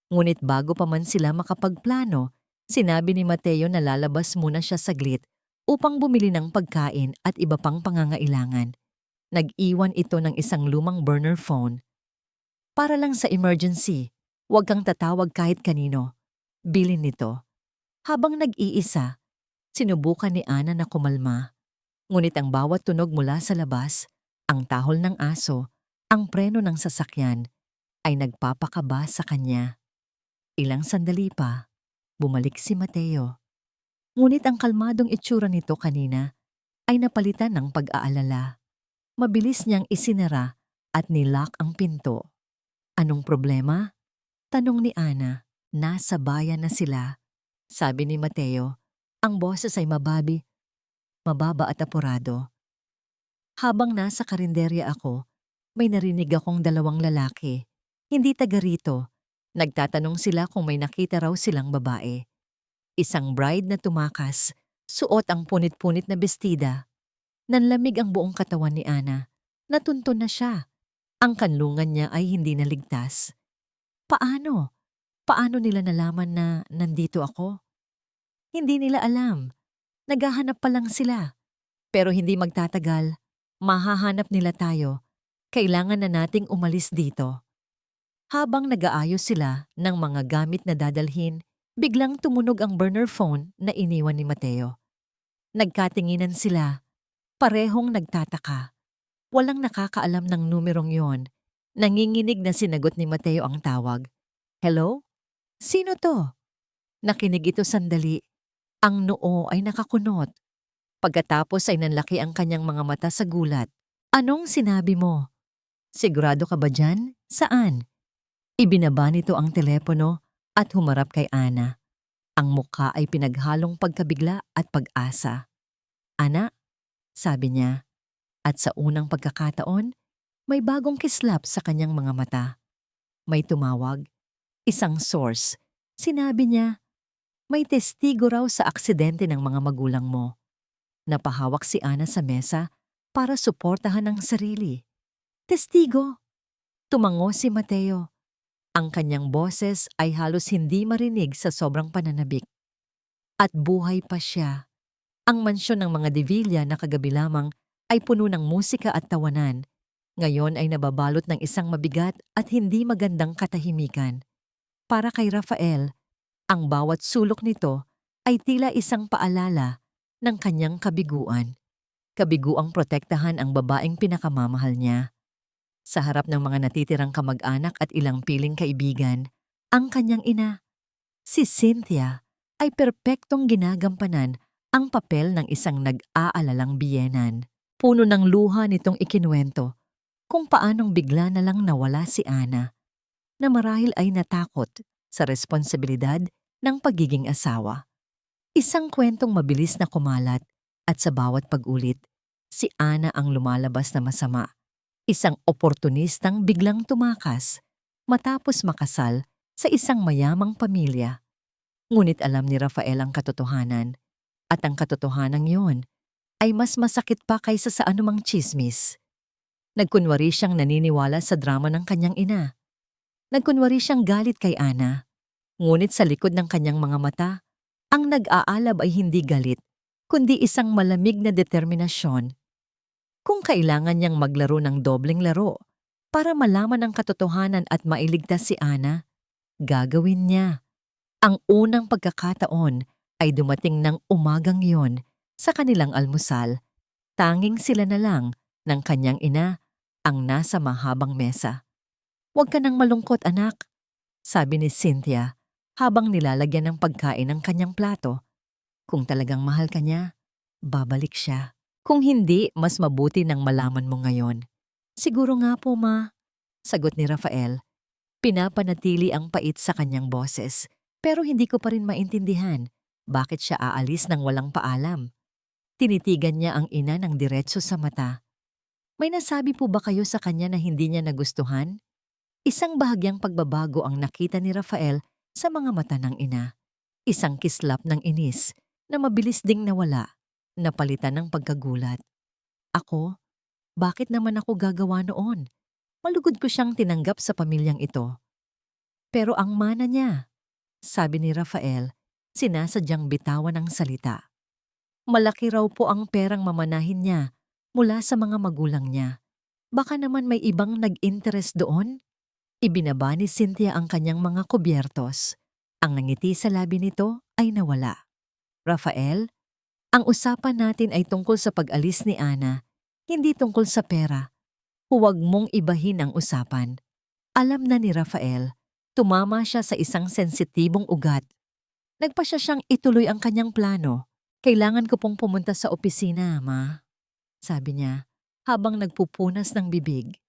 Ngunit bago pa man sila makapagplano, sinabi ni Mateo na lalabas muna siya saglit upang bumili ng pagkain at iba pang pangangailangan. Nag-iwan ito ng isang lumang burner phone. Para lang sa emergency, huwag kang tatawag kahit kanino. Bilin nito. Habang nag-iisa, sinubukan ni Ana na kumalma. Ngunit ang bawat tunog mula sa labas, ang tahol ng aso, ang preno ng sasakyan, ay nagpapakaba sa kanya. Ilang sandali pa, bumalik si Mateo. Ngunit ang kalmadong itsura nito kanina ay napalitan ng pag-aalala. Mabilis niyang isinara at nilock ang pinto. Anong problema? Tanong ni Ana. Nasa bayan na sila. Sabi ni Mateo, ang boses ay mababa at apurado. Habang nasa karinderya ako, may narinig akong dalawang lalaki. Hindi taga rito. Nagtatanong sila kung may nakita raw silang babae. Isang bride na tumakas, suot ang punit-punit na bestida. Nanlamig ang buong katawan ni Ana. Natuntun na siya. Ang kanlungan niya ay hindi naligtas. Paano? Paano nila nalaman na nandito ako? Hindi nila alam. Naghahanap pa lang sila. Pero hindi magtatagal. Mahahanap nila tayo. Kailangan na nating umalis dito. Habang nag-aayos sila ng mga gamit na dadalhin, biglang tumunog ang burner phone na iniwan ni Mateo. Nagkatinginan sila. Parehong nagtataka. Walang nakakaalam ng numerong yon. Nanginginig na sinagot ni Mateo ang tawag. Hello? Sino to? Nakinig ito sandali. Ang noo ay nakakunot. Pagkatapos ay nanlaki ang kanyang mga mata sa gulat. Anong sinabi mo? Sigurado ka ba dyan? Saan? Ibinaba nito ang telepono at humarap kay Ana. Ang mukha ay pinaghalong pagkabigla at pag-asa. Ana, sabi niya. At sa unang pagkakataon, may bagong kislap sa kanyang mga mata. May tumawag. Isang source. Sinabi niya, may testigo raw sa aksidente ng mga magulang mo. Napahawak si Ana sa mesa para suportahan ang sarili. Testigo? Tumango si Mateo. Ang kanyang boses ay halos hindi marinig sa sobrang pananabik. At buhay pa siya. Ang mansyon ng mga De Villa na kagabi lamang ay puno ng musika at tawanan. Ngayon ay nababalot ng isang mabigat at hindi magandang katahimikan. Para kay Rafael, ang bawat sulok nito ay tila isang paalala ng kanyang kabiguan. kabiguang protektahan ang babaeng pinakamamahal niya. Sa harap ng mga natitirang kamag-anak at ilang piling kaibigan, ang kanyang ina, si Cynthia, ay perpektong ginagampanan ang papel ng isang nag-aalalang biyenan. Puno ng luha nitong ikinuwento kung paanong bigla na lang nawala si Ana, na marahil ay natakot sa responsibilidad ng pagiging asawa. Isang kwentong mabilis na kumalat at sa bawat pag-ulit, si Ana ang lumalabas na masama. Isang oportunistang biglang tumakas matapos makasal sa isang mayamang pamilya. Ngunit alam ni Rafael ang katotohanan, at ang katotohanan yon ay mas masakit pa kaysa sa anumang tsismis. Nagkunwari siyang naniniwala sa drama ng kanyang ina. Nagkunwari siyang galit kay Ana. Ngunit sa likod ng kanyang mga mata, ang nag-aalab ay hindi galit, kundi isang malamig na determinasyon. Kung kailangan niyang maglaro ng dobleng laro para malaman ang katotohanan at mailigtas si Ana, gagawin niya. Ang unang pagkakataon ay dumating ng umagang yon sa kanilang almusal. Tanging sila na lang ng kanyang ina ang nasa mahabang mesa. "Huwag ka nang malungkot, anak," sabi ni Cynthia habang nilalagyan ng pagkain ng kanyang plato. "Kung talagang mahal ka niya, babalik siya. Kung hindi, mas mabuti nang malaman mo ngayon." "Siguro nga po, ma," sagot ni Rafael. Pinapanatili ang pait sa kanyang boses, pero hindi ko pa rin maintindihan bakit siya aalis nang walang paalam. Tinitigan niya ang ina ng diretso sa mata. "May nasabi po ba kayo sa kanya na hindi niya nagustuhan?" Isang bahagyang pagbabago ang nakita ni Rafael sa mga mata ng ina. Isang kislap ng inis na mabilis ding nawala, napalitan ng pagkagulat. "Ako? Bakit naman ako gagawa noon? Malugod ko siyang tinanggap sa pamilyang ito." "Pero ang mana niya," sabi ni Rafael, sinasadyang bitawan ng salita. "Malaki raw po ang perang mamanahin niya mula sa mga magulang niya. Baka naman may ibang nag-interest doon?" Ibinaba ni Cynthia ang kanyang mga kubyertos. Ang nangiti sa labi nito ay nawala. "Rafael, ang usapan natin ay tungkol sa pag-alis ni Ana, hindi tungkol sa pera. Huwag mong ibahin ang usapan." Alam na ni Rafael, tumama siya sa isang sensitibong ugat. Nagpasya siyang ituloy ang kanyang plano. "Kailangan ko pong pumunta sa opisina, ma," sabi niya habang nagpupunas ng bibig.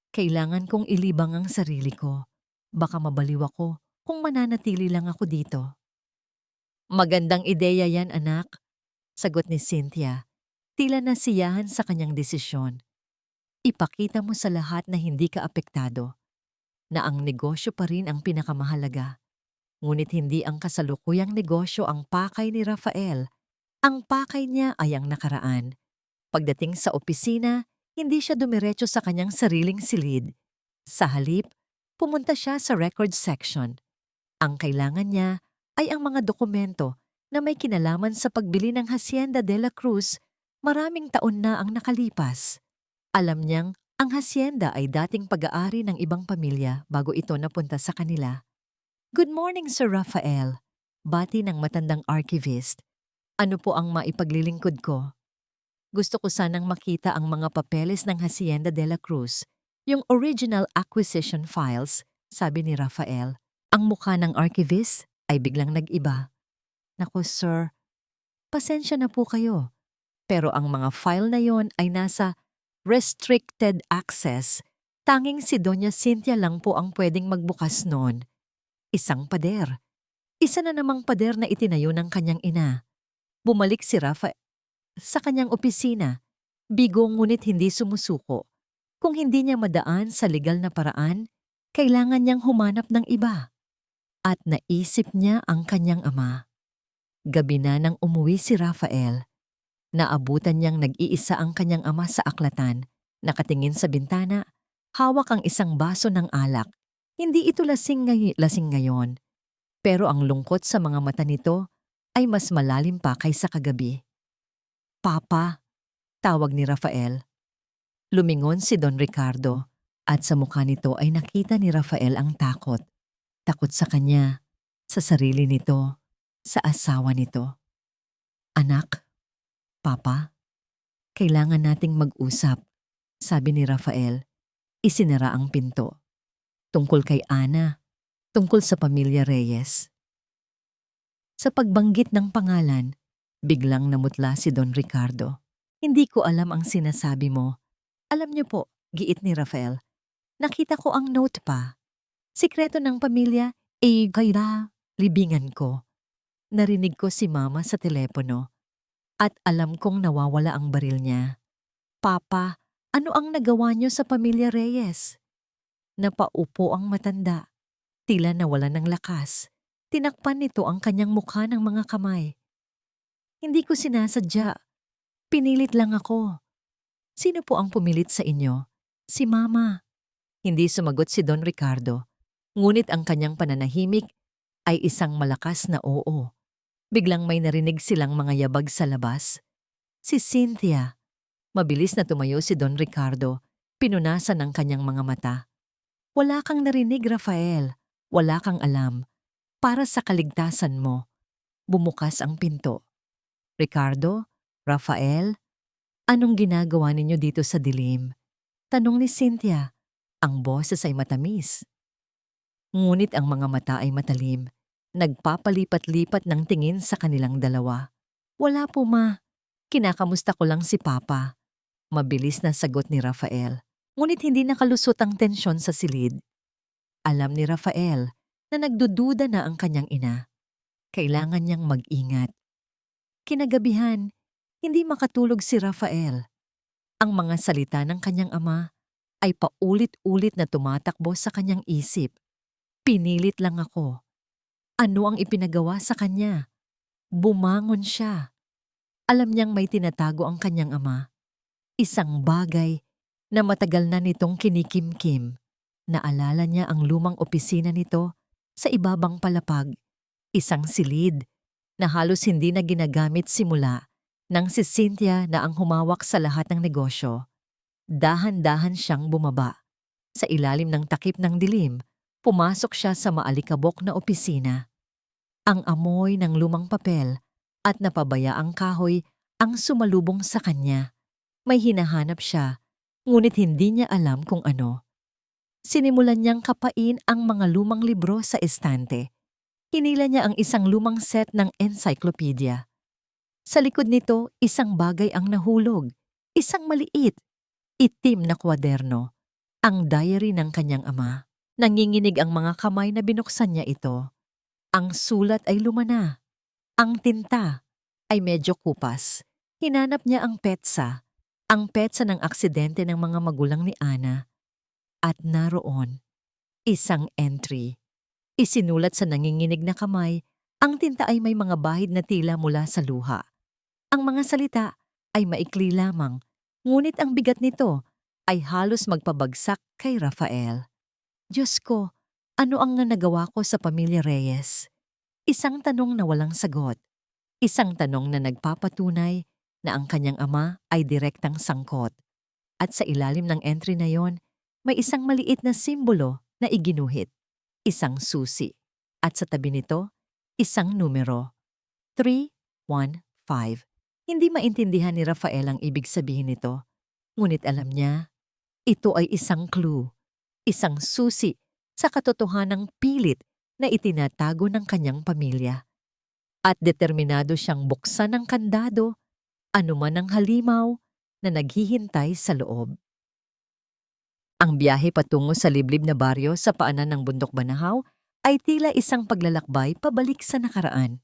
"Kailangan kong ilibang ang sarili ko. Baka mabaliw ako kung mananatili lang ako dito." "Magandang ideya yan, anak," sagot ni Cynthia, tila nasiyahan sa kanyang desisyon. "Ipakita mo sa lahat na hindi ka apektado, na ang negosyo pa rin ang pinakamahalaga." Ngunit hindi ang kasalukuyang negosyo ang pakay ni Rafael. Ang pakay niya ay ang nakaraan. Pagdating sa opisina, hindi siya dumiretso sa kanyang sariling silid. Sa halip, pumunta siya sa record section. Ang kailangan niya ay ang mga dokumento na may kinalaman sa pagbili ng Hacienda de la Cruz. Maraming taon na ang nakalipas. Alam niyang ang hacienda ay dating pag-aari ng ibang pamilya bago ito napunta sa kanila. "Good morning, Sir Rafael," bati ng matandang archivist. "Ano po ang maipaglilingkod ko?" "Gusto ko sanang makita ang mga papeles ng Hacienda de la Cruz, yung original acquisition files," sabi ni Rafael. Ang mukha ng archivist ay biglang nag-iba. "Naku, sir, pasensya na po kayo. Pero ang mga file na yon ay nasa restricted access. Tanging si Doña Cynthia lang po ang pwedeng magbukas noon." Isang pader. Isa na namang pader na itinayo ng kanyang ina. Bumalik si Rafa sa kanyang opisina. Bigo ngunit hindi sumusuko. Kung hindi niya madaan sa legal na paraan, kailangan niyang humanap ng iba. At naisip niya ang kanyang ama. Gabi na nang umuwi si Rafael. Naabutan niyang nag-iisa ang kanyang ama sa aklatan. Nakatingin sa bintana, hawak ang isang baso ng alak. Hindi ito lasing ngayon, pero ang lungkot sa mga mata nito ay mas malalim pa kaysa kagabi. "Papa," tawag ni Rafael. Lumingon si Don Ricardo at sa mukha nito ay nakita ni Rafael ang takot. Takot sa kanya, sa sarili nito, sa asawa nito. "Anak, Papa, Kailangan nating mag-usap, sabi ni Rafael. Isinara ang pinto. Tungkol kay Ana, tungkol sa pamilya Reyes. Sa pagbanggit ng pangalan, biglang namutla si Don Ricardo. Hindi ko alam ang sinasabi mo. Alam niyo po, giit ni Rafael. Nakita ko ang note pa. Sikreto ng pamilya, kaya libingan ko. Narinig ko si Mama sa telepono at alam kong nawawala ang baril niya. Papa, ano ang nagawa niyo sa pamilya Reyes? Napaupo ang matanda. Tila nawala ng lakas. Tinakpan nito ang kanyang mukha ng mga kamay. Hindi ko sinasadya. Pinilit lang ako. Sino po ang pumilit sa inyo? Si Mama. Hindi sumagot si Don Ricardo. Ngunit ang kanyang pananahimik ay isang malakas na oo. Biglang may narinig silang mga yabag sa labas. Si Cynthia. Mabilis na tumayo si Don Ricardo. Pinunasan ang kanyang mga mata. Wala kang narinig, Rafael. Wala kang alam. Para sa kaligtasan mo. Bumukas ang pinto. Ricardo, Rafael, anong ginagawa ninyo dito sa dilim? Tanong ni Cynthia. Ang boses ay matamis. Ngunit ang mga mata ay matalim. Nagpapalipat-lipat ng tingin sa kanilang dalawa. Wala po, Ma. Kinakamusta ko lang si Papa. Mabilis na sagot ni Rafael. Ngunit hindi nakalusot ang tensyon sa silid. Alam ni Rafael na nagdududa na ang kanyang ina. Kailangan niyang mag-ingat. Kinagabihan, hindi makatulog si Rafael. Ang mga salita ng kanyang ama ay paulit-ulit na tumatakbo sa kanyang isip. Pinilit lang ako. Ano ang ipinagawa sa kanya? Bumangon siya. Alam niyang may tinatago ang kanyang ama. Isang bagay na matagal na nitong kinikimkim. Naalala niya ang lumang opisina nito sa ibabang palapag. Isang silid na halos hindi na ginagamit simula nang si Cynthia na ang humawak sa lahat ng negosyo. Dahan-dahan siyang bumaba. Sa ilalim ng takip ng dilim, pumasok siya sa maalikabok na opisina. Ang amoy ng lumang papel at napabayaang kahoy ang sumalubong sa kanya. May hinahanap siya, ngunit hindi niya alam kung ano. Sinimulan niyang kapain ang mga lumang libro sa estante. Hinila niya ang isang lumang set ng encyclopedia. Sa likod nito, isang bagay ang nahulog. Isang maliit, itim na kwaderno. Ang diary ng kanyang ama. Nanginginig ang mga kamay na binuksan niya ito. Ang sulat ay lumana. Ang tinta ay medyo kupas. Hinanap niya ang petsa. Ang petsa ng aksidente ng mga magulang ni Ana. At naroon, isang entry. Isinulat sa nanginginig na kamay, ang tinta ay may mga bahid na tila mula sa luha. Ang mga salita ay maikli lamang, ngunit ang bigat nito ay halos magpabagsak kay Rafael. Diyos ko, ano ang nagawa ko sa pamilya Reyes? Isang tanong na walang sagot. Isang tanong na nagpapatunay na ang kanyang ama ay direktang sangkot. At sa ilalim ng entry na yon, may isang maliit na simbolo na iginuhit. Isang susi. At sa tabi nito, isang numero. 315. Hindi maintindihan ni Rafael ang ibig sabihin nito. Ngunit alam niya, ito ay isang clue. Isang susi sa katotohanang pilit na itinatago ng kanyang pamilya. At determinado siyang buksan ang kandado, anuman ang halimaw na naghihintay sa loob. Ang biyahe patungo sa liblib na baryo sa paanan ng Bundok Banahaw ay tila isang paglalakbay pabalik sa nakaraan.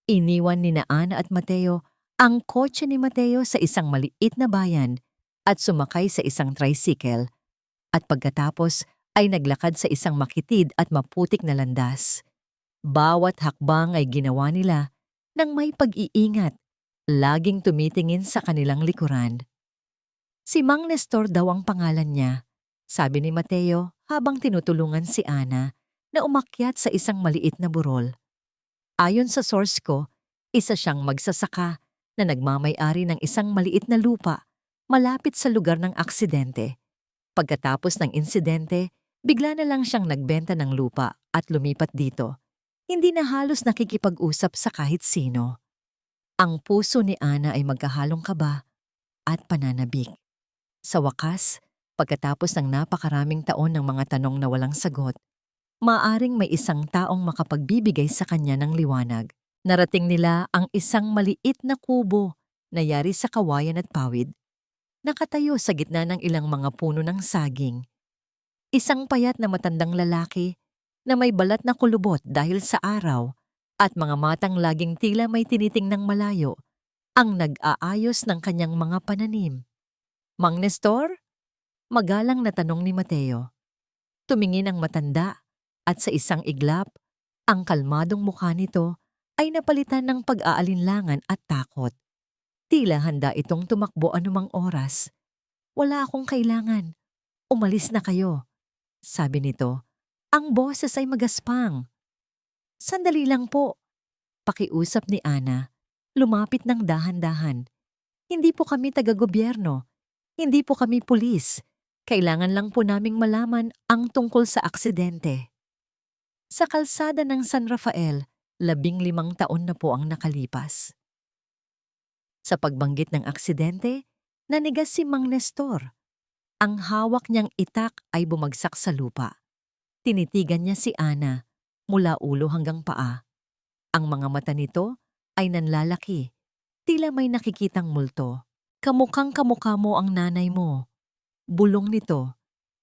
Iniwan ni Ana at Mateo ang kotse ni Mateo sa isang maliit na bayan at sumakay sa isang tricycle at pagkatapos ay naglakad sa isang makitid at maputik na landas. Bawat hakbang ay ginawa nila ng may pag-iingat, laging tumitingin sa kanilang likuran. Si Mang Nestor daw ang pangalan niya, sabi ni Mateo habang tinutulungan si Ana na umakyat sa isang maliit na burol. Ayon sa source ko, isa siyang magsasaka na nagmamay-ari ng isang maliit na lupa malapit sa lugar ng aksidente. Pagkatapos ng insidente, bigla na lang siyang nagbenta ng lupa at lumipat dito. Hindi na halos nakikipag-usap sa kahit sino. Ang puso ni Ana ay magkahalong kaba at pananabik. Sa wakas, pagkatapos ng napakaraming taon ng mga tanong na walang sagot, maaring may isang taong makapagbibigay sa kanya ng liwanag. Narating nila ang isang maliit na kubo na yari sa kawayan at pawid, nakatayo sa gitna ng ilang mga puno ng saging. Isang payat na matandang lalaki na may balat na kulubot dahil sa araw at mga matang laging tila may tinitingnang malayo ang nag-aayos ng kanyang mga pananim. "Mang Nestor?" Magalang na tanong ni Mateo. Tumingin ang matanda at sa isang iglap, ang kalmadong mukha nito ay napalitan ng pag-aalinlangan at takot. Tila handa itong tumakbo anumang oras. "Wala akong kailangan. Umalis na kayo," sabi nito. Ang boses ay magaspang. "Sandali lang po," pakiusap ni Ana. Lumapit ng dahan-dahan. "Hindi po kami taga-gobyerno. Hindi po kami pulis. Kailangan lang po naming malaman ang tungkol sa aksidente." Sa kalsada ng San Rafael, 15 taon na po ang nakalipas. Sa pagbanggit ng aksidente, nanigas si Mang Nestor. Ang hawak niyang itak ay bumagsak sa lupa. Tinitigan niya si Ana mula ulo hanggang paa. Ang mga mata nito ay nanlalaki, tila may nakikitang multo. "Kamukhang kamukha mo ang nanay mo," bulong nito,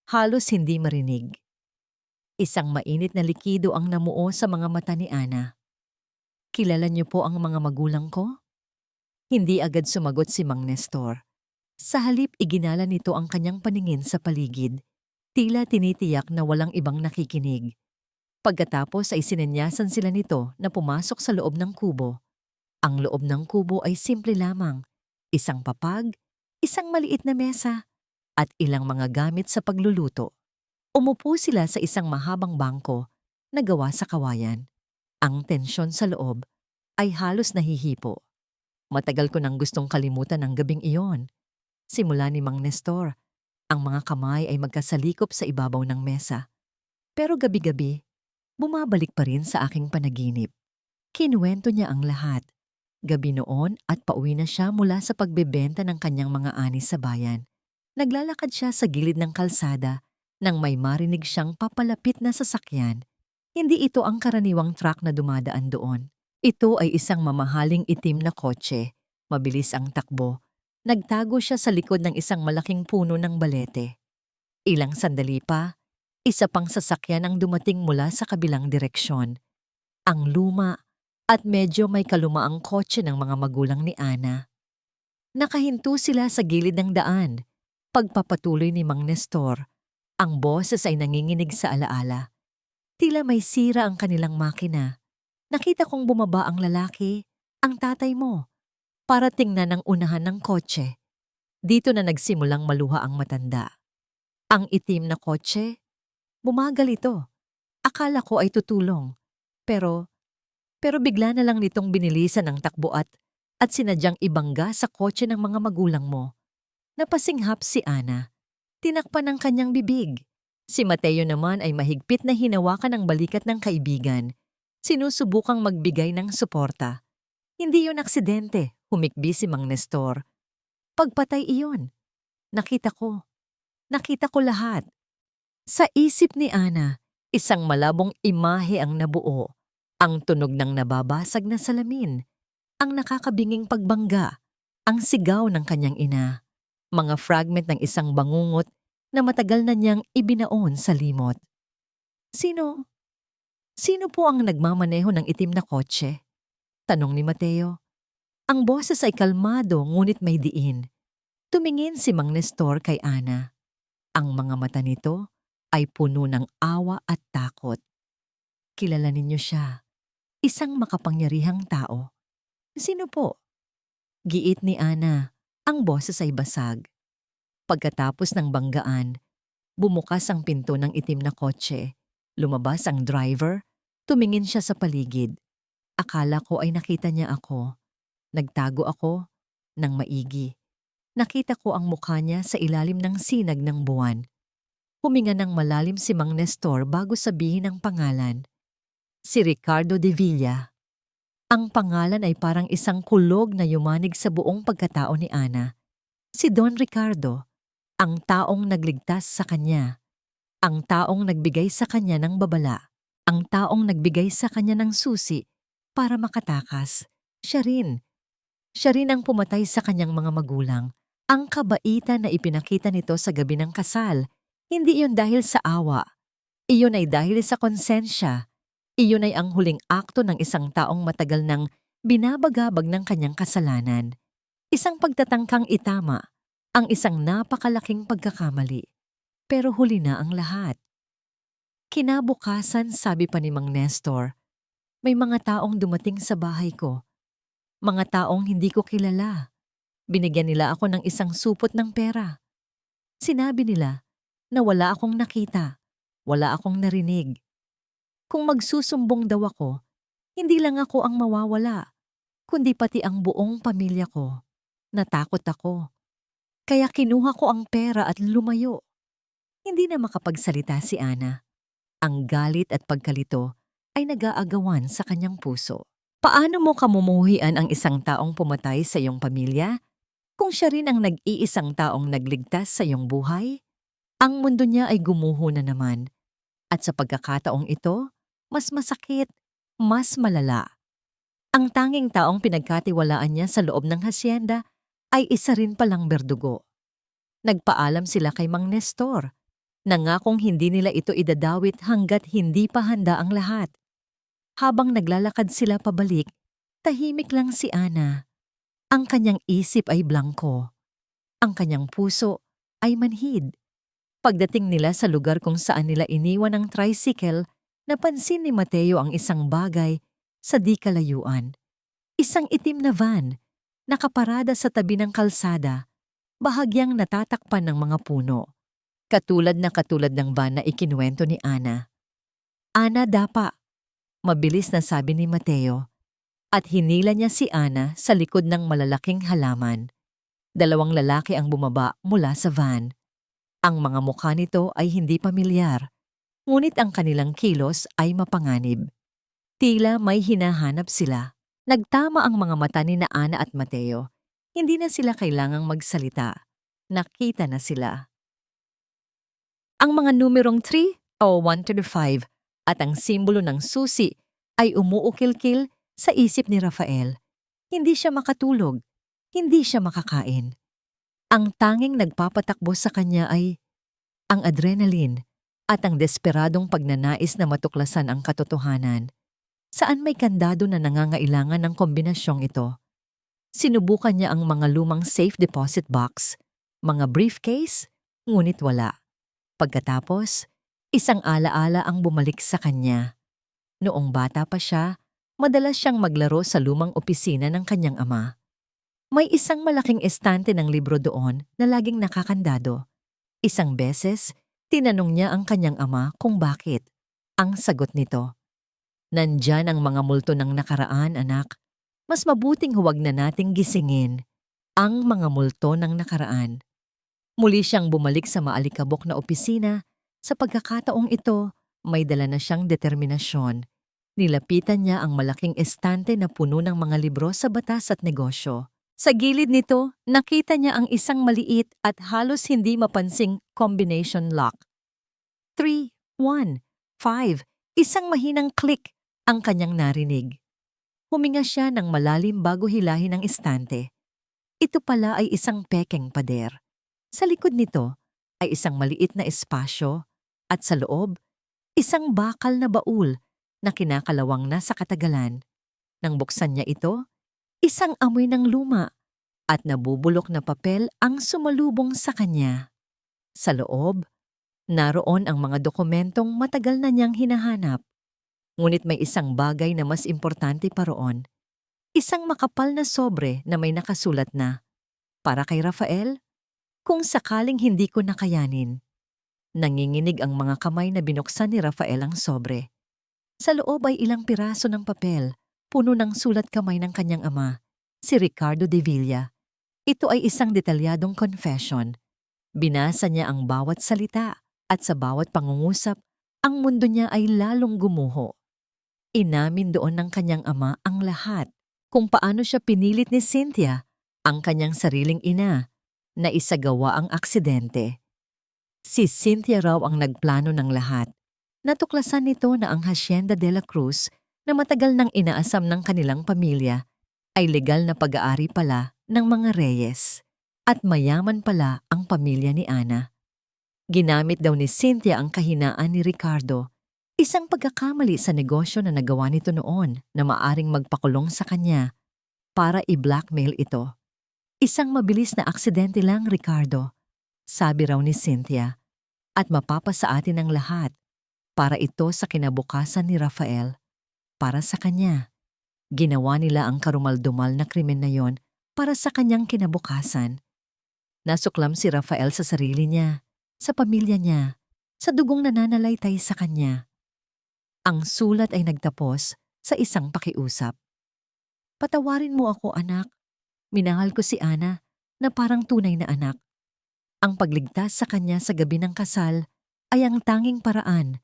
halos hindi marinig. Isang mainit na likido ang namuo sa mga mata ni Ana. "Kilala niyo po ang mga magulang ko?" Hindi agad sumagot si Mang Nestor. Sa halip iginala nito ang kanyang paningin sa paligid, tila tinitiyak na walang ibang nakikinig. Pagkatapos ay sinenyasan sila nito na pumasok sa loob ng kubo. Ang loob ng kubo ay simple lamang, isang papag, isang maliit na mesa, at ilang mga gamit sa pagluluto. Umupo sila sa isang mahabang bangko na gawa sa kawayan. Ang tensyon sa loob ay halos nahihipo. "Matagal ko nang gustong kalimutan ang gabing iyon," simula ni Mang Nestor. Ang mga kamay ay magkasalikop sa ibabaw ng mesa. "Pero gabi-gabi, bumabalik pa rin sa aking panaginip." Kinuwento niya ang lahat. Gabi noon at pauwi na siya mula sa pagbebenta ng kanyang mga ani sa bayan. Naglalakad siya sa gilid ng kalsada nang may marinig siyang papalapit na sasakyan. Hindi ito ang karaniwang truck na dumadaan doon. Ito ay isang mamahaling itim na kotse. Mabilis ang takbo. Nagtago siya sa likod ng isang malaking puno ng balete. Ilang sandali pa, isa pang sasakyan ang dumating mula sa kabilang direksyon. Ang luma at medyo may kalumaang kotse ng mga magulang ni Ana. Nakahinto sila sa gilid ng daan. Pagpapatuloy ni Mang Nestor, ang boses ay nanginginig sa alaala. Tila may sira ang kanilang makina. "Nakita kong bumaba ang lalaki, ang tatay mo, para tingnan ang unahan ng kotse." Dito na nagsimulang maluha ang matanda. Ang itim na kotse, bumagal ito. Akala ko ay tutulong. Pero bigla na lang nitong binilisan ang takbo at sinadyang ibangga sa kotse ng mga magulang mo. Napasinghap si Ana. Tinakpan ang kanyang bibig. Si Mateo naman ay mahigpit na hinawakan ang balikat ng kaibigan. Sinusubukang magbigay ng suporta. "Hindi yun aksidente," humikbi si Mang Nestor. "Pagpatay iyon. Nakita ko. Nakita ko lahat." Sa isip ni Ana, isang malabong imahe ang nabuo. Ang tunog ng nababasag na salamin, ang nakakabinging pagbangga, ang sigaw ng kanyang ina, mga fragment ng isang bangungot na matagal na niyang ibinaon sa limot. Sino po ang nagmamaneho ng itim na kotse?" tanong ni Mateo. Ang boses ay kalmado ngunit may diin. Tumingin si Mang Nestor kay Ana. Ang mga mata nito ay puno ng awa at takot. "Kilala ninyo siya. Isang makapangyarihang tao." "Sino po?" giit ni Ana. Ang boses ay basag. Pagkatapos ng banggaan, bumukas ang pinto ng itim na kotse. Lumabas ang driver. Tumingin siya sa paligid. Akala ko ay nakita niya ako. Nagtago ako ng maigi. Nakita ko ang mukha niya sa ilalim ng sinag ng buwan. Huminga ng malalim si Mang Nestor bago sabihin ang pangalan. Si Ricardo de Villa. Ang pangalan ay parang isang kulog na yumanig sa buong pagkatao ni Ana. Si Don Ricardo, ang taong nagligtas sa kanya, ang taong nagbigay sa kanya ng babala, ang taong nagbigay sa kanya ng susi para makatakas. Siya rin. Siya rin ang pumatay sa kanyang mga magulang. Ang kabaitan na ipinakita nito sa gabi ng kasal, hindi iyon dahil sa awa. Iyon ay dahil sa konsensya. Iyon ay ang huling akto ng isang taong matagal nang binabagabag ng kanyang kasalanan. Isang pagtatangkang itama, ang isang napakalaking pagkakamali. Pero huli na ang lahat. Kinabukasan, sabi pa ni Mang Nestor, may mga taong dumating sa bahay ko. Mga taong hindi ko kilala. Binigyan nila ako ng isang supot ng pera. Sinabi nila na wala akong nakita, wala akong narinig. Kung magsusumbong daw ako, hindi lang ako ang mawawala, kundi pati ang buong pamilya ko. Natakot ako. Kaya kinuha ko ang pera at lumayo. Hindi na makapagsalita si Ana. Ang galit at pagkalito ay nag-aagawan sa kanyang puso. Paano mo kamumuhian ang isang taong pumatay sa iyong pamilya kung siya rin ang nag-iisang taong nagligtas sa iyong buhay? Ang mundo niya ay gumuho na naman. At sa pagkakataong ito, mas masakit, mas malala. Ang tanging taong pinagkatiwalaan niya sa loob ng hasyenda ay isa rin palang berdugo. Nagpaalam sila kay Mang Nestor. Nangakong hindi nila ito idadawit hanggat hindi pa handa ang lahat. Habang naglalakad sila pabalik, tahimik lang si Ana. Ang kanyang isip ay blangko. Ang kanyang puso ay manhid. Pagdating nila sa lugar kung saan nila iniwan ang tricycle, napansin ni Mateo ang isang bagay sa di kalayuan. Isang itim na van, nakaparada sa tabi ng kalsada, bahagyang natatakpan ng mga puno. Katulad ng van na ikinuwento ni Ana. Ana dapa, mabilis na sabi ni Mateo, at hinila niya si Ana sa likod ng malalaking halaman. Dalawang lalaki ang bumaba mula sa van. Ang mga mukha nito ay hindi pamilyar, ngunit ang kanilang kilos ay mapanganib. Tila may hinahanap sila. Nagtama ang mga mata ni na Ana at Mateo. Hindi na sila kailangang magsalita. Nakita na sila. Ang mga numerong 3 o 1 to the 5 at ang simbolo ng susi ay umuukil-kil sa isip ni Rafael. Hindi siya makatulog, hindi siya makakain. Ang tanging nagpapatakbo sa kanya ay ang adrenaline at ang desperadong pagnanais na matuklasan ang katotohanan. Saan may kandado na nangangailangan ng kombinasyong ito? Sinubukan niya ang mga lumang safe deposit box, mga briefcase, ngunit wala. Pagkatapos, isang alaala ang bumalik sa kanya. Noong bata pa siya, madalas siyang maglaro sa lumang opisina ng kanyang ama. May isang malaking estante ng libro doon na laging nakakandado. Isang beses, tinanong niya ang kanyang ama kung bakit. Ang sagot nito, "Nandyan ang mga multo ng nakaraan, anak. Mas mabuting huwag na nating gisingin ang mga multo ng nakaraan." Muli siyang bumalik sa maalikabok na opisina. Sa pagkakataong ito, may dala na siyang determinasyon. Nilapitan niya ang malaking estante na puno ng mga libro sa batas at negosyo. Sa gilid nito, nakita niya ang isang maliit at halos hindi mapansing combination lock. 3, 1, 5, isang mahinang click ang kanyang narinig. Huminga siya ng malalim bago hilahin ang estante. Ito pala ay isang pekeng pader. Sa likod nito ay isang maliit na espasyo at sa loob, isang bakal na baul na kinakalawang na sa katagalan. Nang buksan niya ito, isang amoy ng luma at nabubulok na papel ang sumalubong sa kanya. Sa loob, naroon ang mga dokumentong matagal na niyang hinahanap. Ngunit may isang bagay na mas importante pa roon. Isang makapal na sobre na may nakasulat na, "Para kay Rafael, kung sakaling hindi ko nakayanin." Nanginginig ang mga kamay na binuksan ni Rafael ang sobre. Sa loob ay ilang piraso ng papel, puno ng sulat kamay ng kanyang ama, si Ricardo de Villa. Ito ay isang detalyadong confession. Binasa niya ang bawat salita at sa bawat pangungusap, ang mundo niya ay lalong gumuho. Inamin doon ng kanyang ama ang lahat, kung paano siya pinilit ni Cynthia, ang kanyang sariling ina, na isagawa ang aksidente. Si Cynthia raw ang nagplano ng lahat. Natuklasan nito na ang Hacienda de la Cruz na matagal nang inaasam ng kanilang pamilya ay legal na pag-aari pala ng mga Reyes at mayaman pala ang pamilya ni Ana. Ginamit daw ni Cynthia ang kahinaan ni Ricardo, isang pagkakamali sa negosyo na nagawa nito noon na maaring magpakulong sa kanya para i-blackmail ito. Isang mabilis na aksidente lang, Ricardo, sabi raw ni Cynthia, at mapapasa atin ang lahat para ito sa kinabukasan ni Rafael. Para sa kanya, ginawa nila ang karumal-dumal na krimen na yon para sa kanyang kinabukasan. Nasuklam si Rafael sa sarili niya, sa pamilya niya, sa dugong nananalaytay sa kanya. Ang sulat ay nagtapos sa isang pakiusap. Patawarin mo ako, anak. Minahal ko si Ana na parang tunay na anak. Ang pagligtas sa kanya sa gabi ng kasal ay ang tanging paraan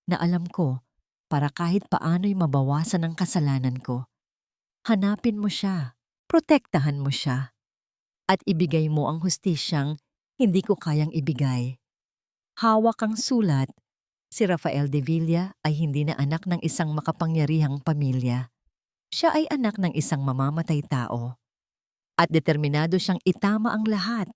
na alam ko para kahit paano'y mabawasan ang kasalanan ko. Hanapin mo siya, protektahan mo siya, at ibigay mo ang hustisyang hindi ko kayang ibigay. Hawak ang sulat. Si Rafael de Villa ay hindi na anak ng isang makapangyarihang pamilya. Siya ay anak ng isang mamamatay tao. At determinado siyang itama ang lahat,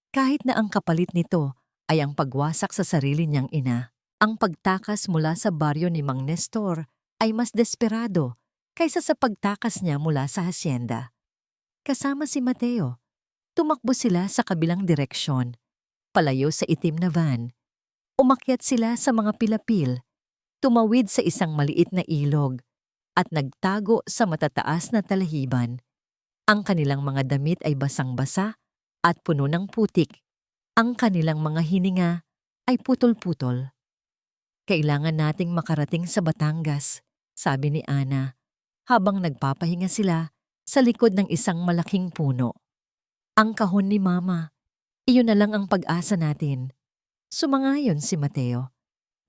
kahit na ang kapalit nito ay ang pagwasak sa sarili niyang ina. Ang pagtakas mula sa baryo ni Mang Nestor ay mas desperado kaysa sa pagtakas niya mula sa hacienda. Kasama si Mateo, tumakbo sila sa kabilang direksyon, palayo sa itim na van. Umakyat sila sa mga pilapil, tumawid sa isang maliit na ilog, at nagtago sa matataas na talahiban. Ang kanilang mga damit ay basang-basa at puno ng putik. Ang kanilang mga hininga ay putol-putol. Kailangan nating makarating sa Batangas, sabi ni Ana, habang nagpapahinga sila sa likod ng isang malaking puno. Ang kahon ni Mama, iyon na lang ang pag-asa natin. Sumangayon si Mateo.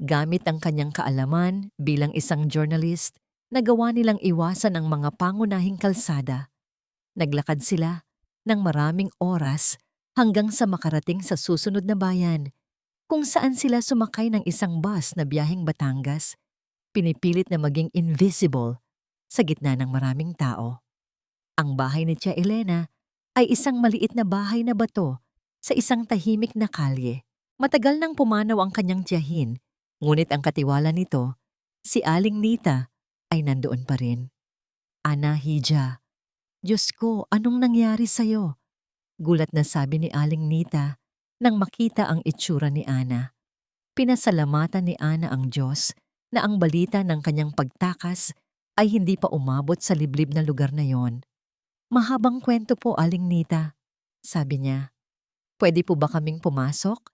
Gamit ang kanyang kaalaman bilang isang journalist, nagawa nilang iwasan ang mga pangunahing kalsada. Naglakad sila ng maraming oras hanggang sa makarating sa susunod na bayan, kung saan sila sumakay ng isang bus na biyaheng Batangas, pinipilit na maging invisible sa gitna ng maraming tao. Ang bahay ni Tia Elena ay isang maliit na bahay na bato sa isang tahimik na kalye. Matagal nang pumanaw ang kanyang tiyahin, ngunit ang katiwala nito, si Aling Nita, ay nandoon pa rin. Ana Hija, Diyos ko, anong nangyari sa'yo? Gulat na sabi ni Aling Nita nang makita ang itsura ni Ana. Pinasalamatan ni Ana ang Diyos na ang balita ng kanyang pagtakas ay hindi pa umabot sa liblib na lugar na yon. Mahabang kwento po, Aling Nita, sabi niya. Pwede po ba kaming pumasok?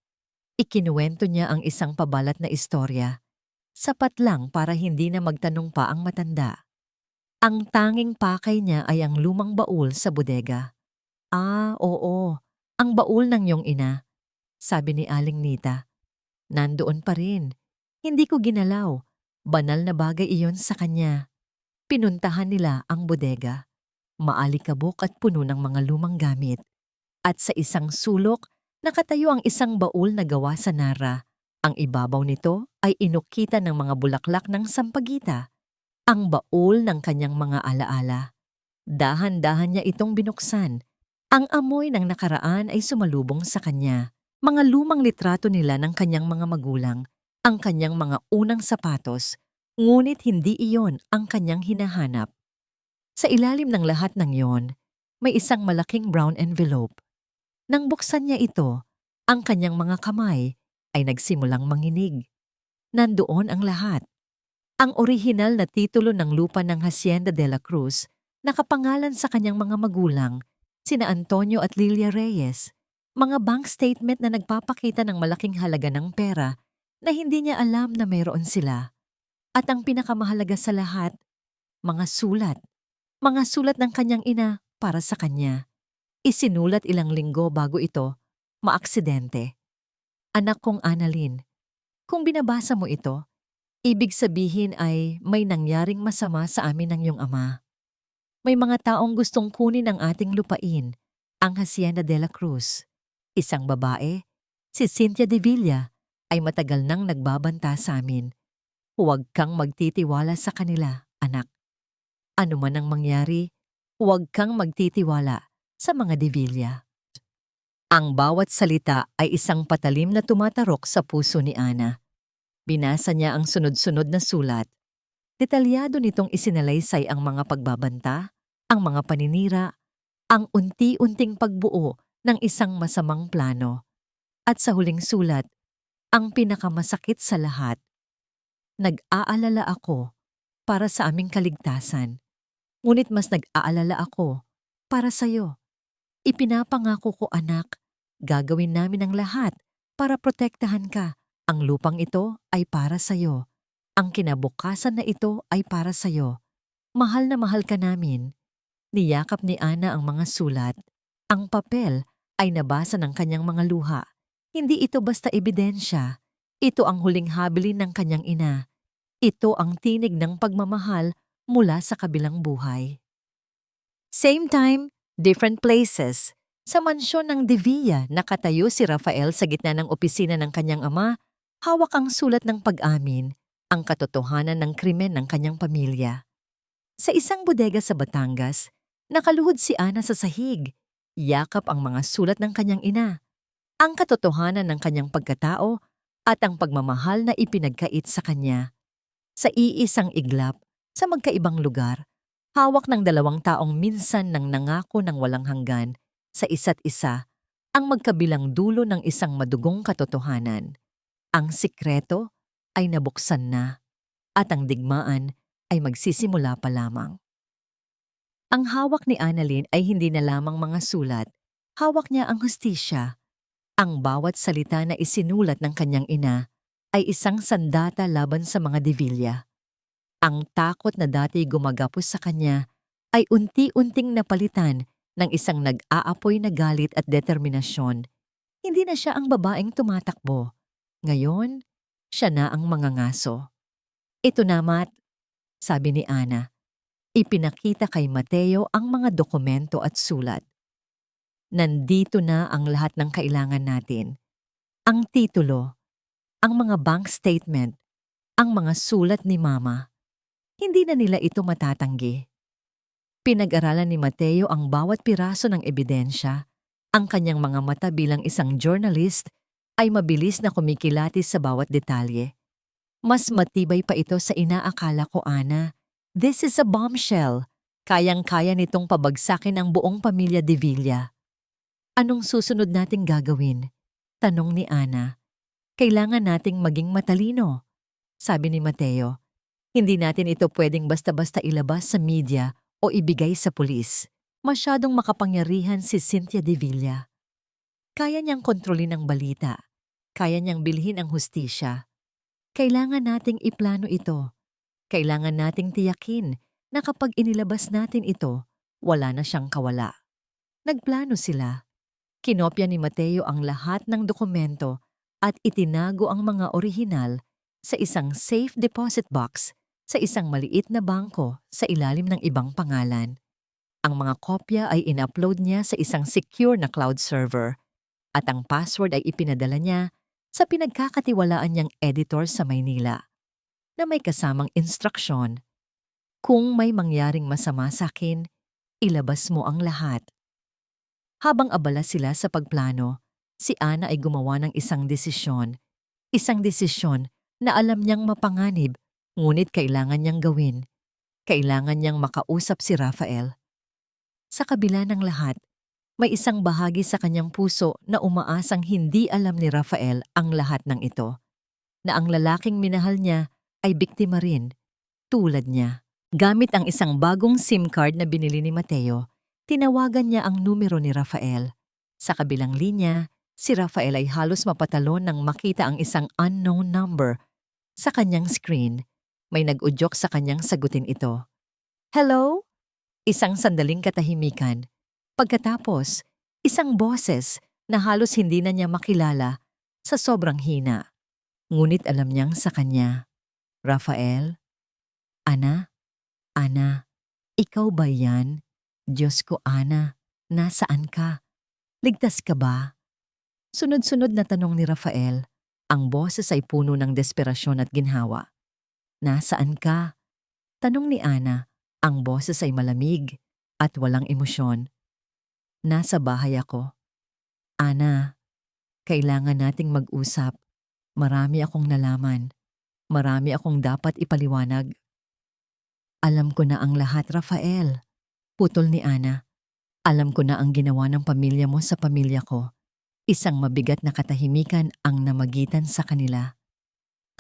Ikinuwento niya ang isang pabalat na istorya. Sapat lang para hindi na magtanong pa ang matanda. Ang tanging pakay niya ay ang lumang baul sa bodega. Ah, oo, ang baul ng iyong ina, sabi ni Aling Nita. Nandoon pa rin. Hindi ko ginalaw. Banal na bagay iyon sa kanya. Pinuntahan nila ang bodega. Maalikabok at puno ng mga lumang gamit. At sa isang sulok, nakatayo ang isang baul na gawa sa nara. Ang ibabaw nito ay inukita ng mga bulaklak ng sampagita. Ang baul ng kanyang mga alaala. Dahan-dahan niya itong binuksan. Ang amoy ng nakaraan ay sumalubong sa kanya. Mga lumang litrato nila ng kanyang mga magulang, ang kanyang mga unang sapatos, ngunit hindi iyon ang kanyang hinahanap. Sa ilalim ng lahat ng iyon, may isang malaking brown envelope. Nang buksan niya ito, ang kanyang mga kamay ay nagsimulang manginig. Nandoon ang lahat. Ang orihinal na titulo ng lupa ng Hacienda de la Cruz, nakapangalan sa kanyang mga magulang, sina Antonio at Lilia Reyes, mga bank statement na nagpapakita ng malaking halaga ng pera na hindi niya alam na mayroon sila. At ang pinakamahalaga sa lahat, mga sulat. Mga sulat ng kanyang ina para sa kanya. Isinulat ilang linggo bago ito maaksidente. Anak kong Annalyn, kung binabasa mo ito, ibig sabihin ay may nangyaring masama sa amin ng iyong ama. May mga taong gustong kunin ang ating lupain, ang Hacienda de la Cruz. Isang babae, si Cynthia de Villa, ay matagal nang nagbabanta sa amin. Huwag kang magtitiwala sa kanila, anak. Ano man ang mangyari, huwag kang magtitiwala sa mga de Villa. Ang bawat salita ay isang patalim na tumatarok sa puso ni Ana. Binasa niya ang sunod-sunod na sulat. Detalyado nitong isinalaysay ang mga pagbabanta, ang mga paninira, ang unti-unting pagbuo ng isang masamang plano. At sa huling sulat, ang pinakamasakit sa lahat, nag-aalala ako para sa aming kaligtasan. Ngunit mas nag-aalala ako para sa'yo. Ipinapangako ko, anak, gagawin namin ang lahat para protektahan ka. Ang lupang ito ay para sa'yo. Ang kinabukasan na ito ay para sa'yo. Mahal na mahal ka namin. Niyakap ni Ana ang mga sulat. Ang papel ay nabasa ng kanyang mga luha. Hindi ito basta ebidensya. Ito ang huling habilin ng kanyang ina. Ito ang tinig ng pagmamahal mula sa kabilang buhay. Same time, different places. Sa mansyon ng De Villa, nakatayo si Rafael sa gitna ng opisina ng kanyang ama, hawak ang sulat ng pag-amin, ang katotohanan ng krimen ng kanyang pamilya. Sa isang bodega sa Batangas, nakaluhod si Ana sa sahig, yakap ang mga sulat ng kanyang ina, ang katotohanan ng kanyang pagkatao at ang pagmamahal na ipinagkait sa kanya. Sa iisang iglap, sa magkaibang lugar, hawak ng dalawang taong minsan nang nangako ng walang hanggan sa isa't isa ang magkabilang dulo ng isang madugong katotohanan. Ang sikreto ay nabuksan na at ang digmaan ay magsisimula pa lamang. Ang hawak ni Annalyn ay hindi na lamang mga sulat, hawak niya ang hustisya. Ang bawat salita na isinulat ng kanyang ina ay isang sandata laban sa mga De Villa. Ang takot na dati gumagapos sa kanya ay unti-unting napalitan ng isang nag-aapoy na galit at determinasyon. Hindi na siya ang babaeng tumatakbo. Ngayon, siya na ang mangangaso. Ito na, Mat, sabi ni Ana. Ipinakita kay Mateo ang mga dokumento at sulat. Nandito na ang lahat ng kailangan natin. Ang titulo, ang mga bank statement, ang mga sulat ni Mama. Hindi na nila ito matatanggi. Pinag-aralan ni Mateo ang bawat piraso ng ebidensya. Ang kanyang mga mata bilang isang journalist ay mabilis na kumikilatis sa bawat detalye. Mas matibay pa ito sa inaakala ko, Ana. This is a bombshell. Kayang-kaya nitong pabagsakin ang buong pamilya De Villa. Anong susunod nating gagawin? Tanong ni Ana. Kailangan nating maging matalino, sabi ni Mateo. Hindi natin ito pwedeng basta-basta ilabas sa media o ibigay sa pulis. Masyadong makapangyarihan si Cynthia de Villa. Kaya niyang kontrolin ang balita. Kaya niyang bilhin ang hustisya. Kailangan nating iplano ito. Kailangan nating tiyakin na kapag inilabas natin ito, wala na siyang kawala. Nagplano sila. Kinopya ni Mateo ang lahat ng dokumento at itinago ang mga orihinal sa isang safe deposit box sa isang maliit na bangko sa ilalim ng ibang pangalan. Ang mga kopya ay in-upload niya sa isang secure na cloud server at ang password ay ipinadala niya sa pinagkakatiwalaan niyang editor sa Maynila na may kasamang instruksyon. Kung may mangyaring masama sa akin, ilabas mo ang lahat. Habang abala sila sa pagplano, si Ana ay gumawa ng isang desisyon. Isang desisyon na alam niyang mapanganib, ngunit kailangan niyang gawin. Kailangan niyang makausap si Rafael. Sa kabila ng lahat, may isang bahagi sa kanyang puso na umaasang hindi alam ni Rafael ang lahat ng ito. Na ang lalaking minahal niya ay biktima rin, tulad niya. Gamit ang isang bagong SIM card na binili ni Mateo, tinawagan niya ang numero ni Rafael. Sa kabilang linya, si Rafael ay halos mapatalon nang makita ang isang unknown number sa kanyang screen. May nag-udyok sa kanyang sagutin ito. Hello? Isang sandaling katahimikan. Pagkatapos, isang boses na halos hindi na niya makilala sa sobrang hina. Ngunit alam niyang sa kanya, Rafael? Ana? Ana, ikaw ba yan? Diyos ko, Ana, nasaan ka? Ligtas ka ba? Sunod-sunod na tanong ni Rafael. Ang boses ay puno ng desperasyon at ginhawa. Nasaan ka? Tanong ni Ana. Ang boses ay malamig at walang emosyon. Nasa bahay ako. Ana, kailangan nating mag-usap. Marami akong nalaman. Marami akong dapat ipaliwanag. Alam ko na ang lahat, Rafael. Putol ni Ana. Alam ko na ang ginawa ng pamilya mo sa pamilya ko. Isang mabigat na katahimikan ang namagitan sa kanila.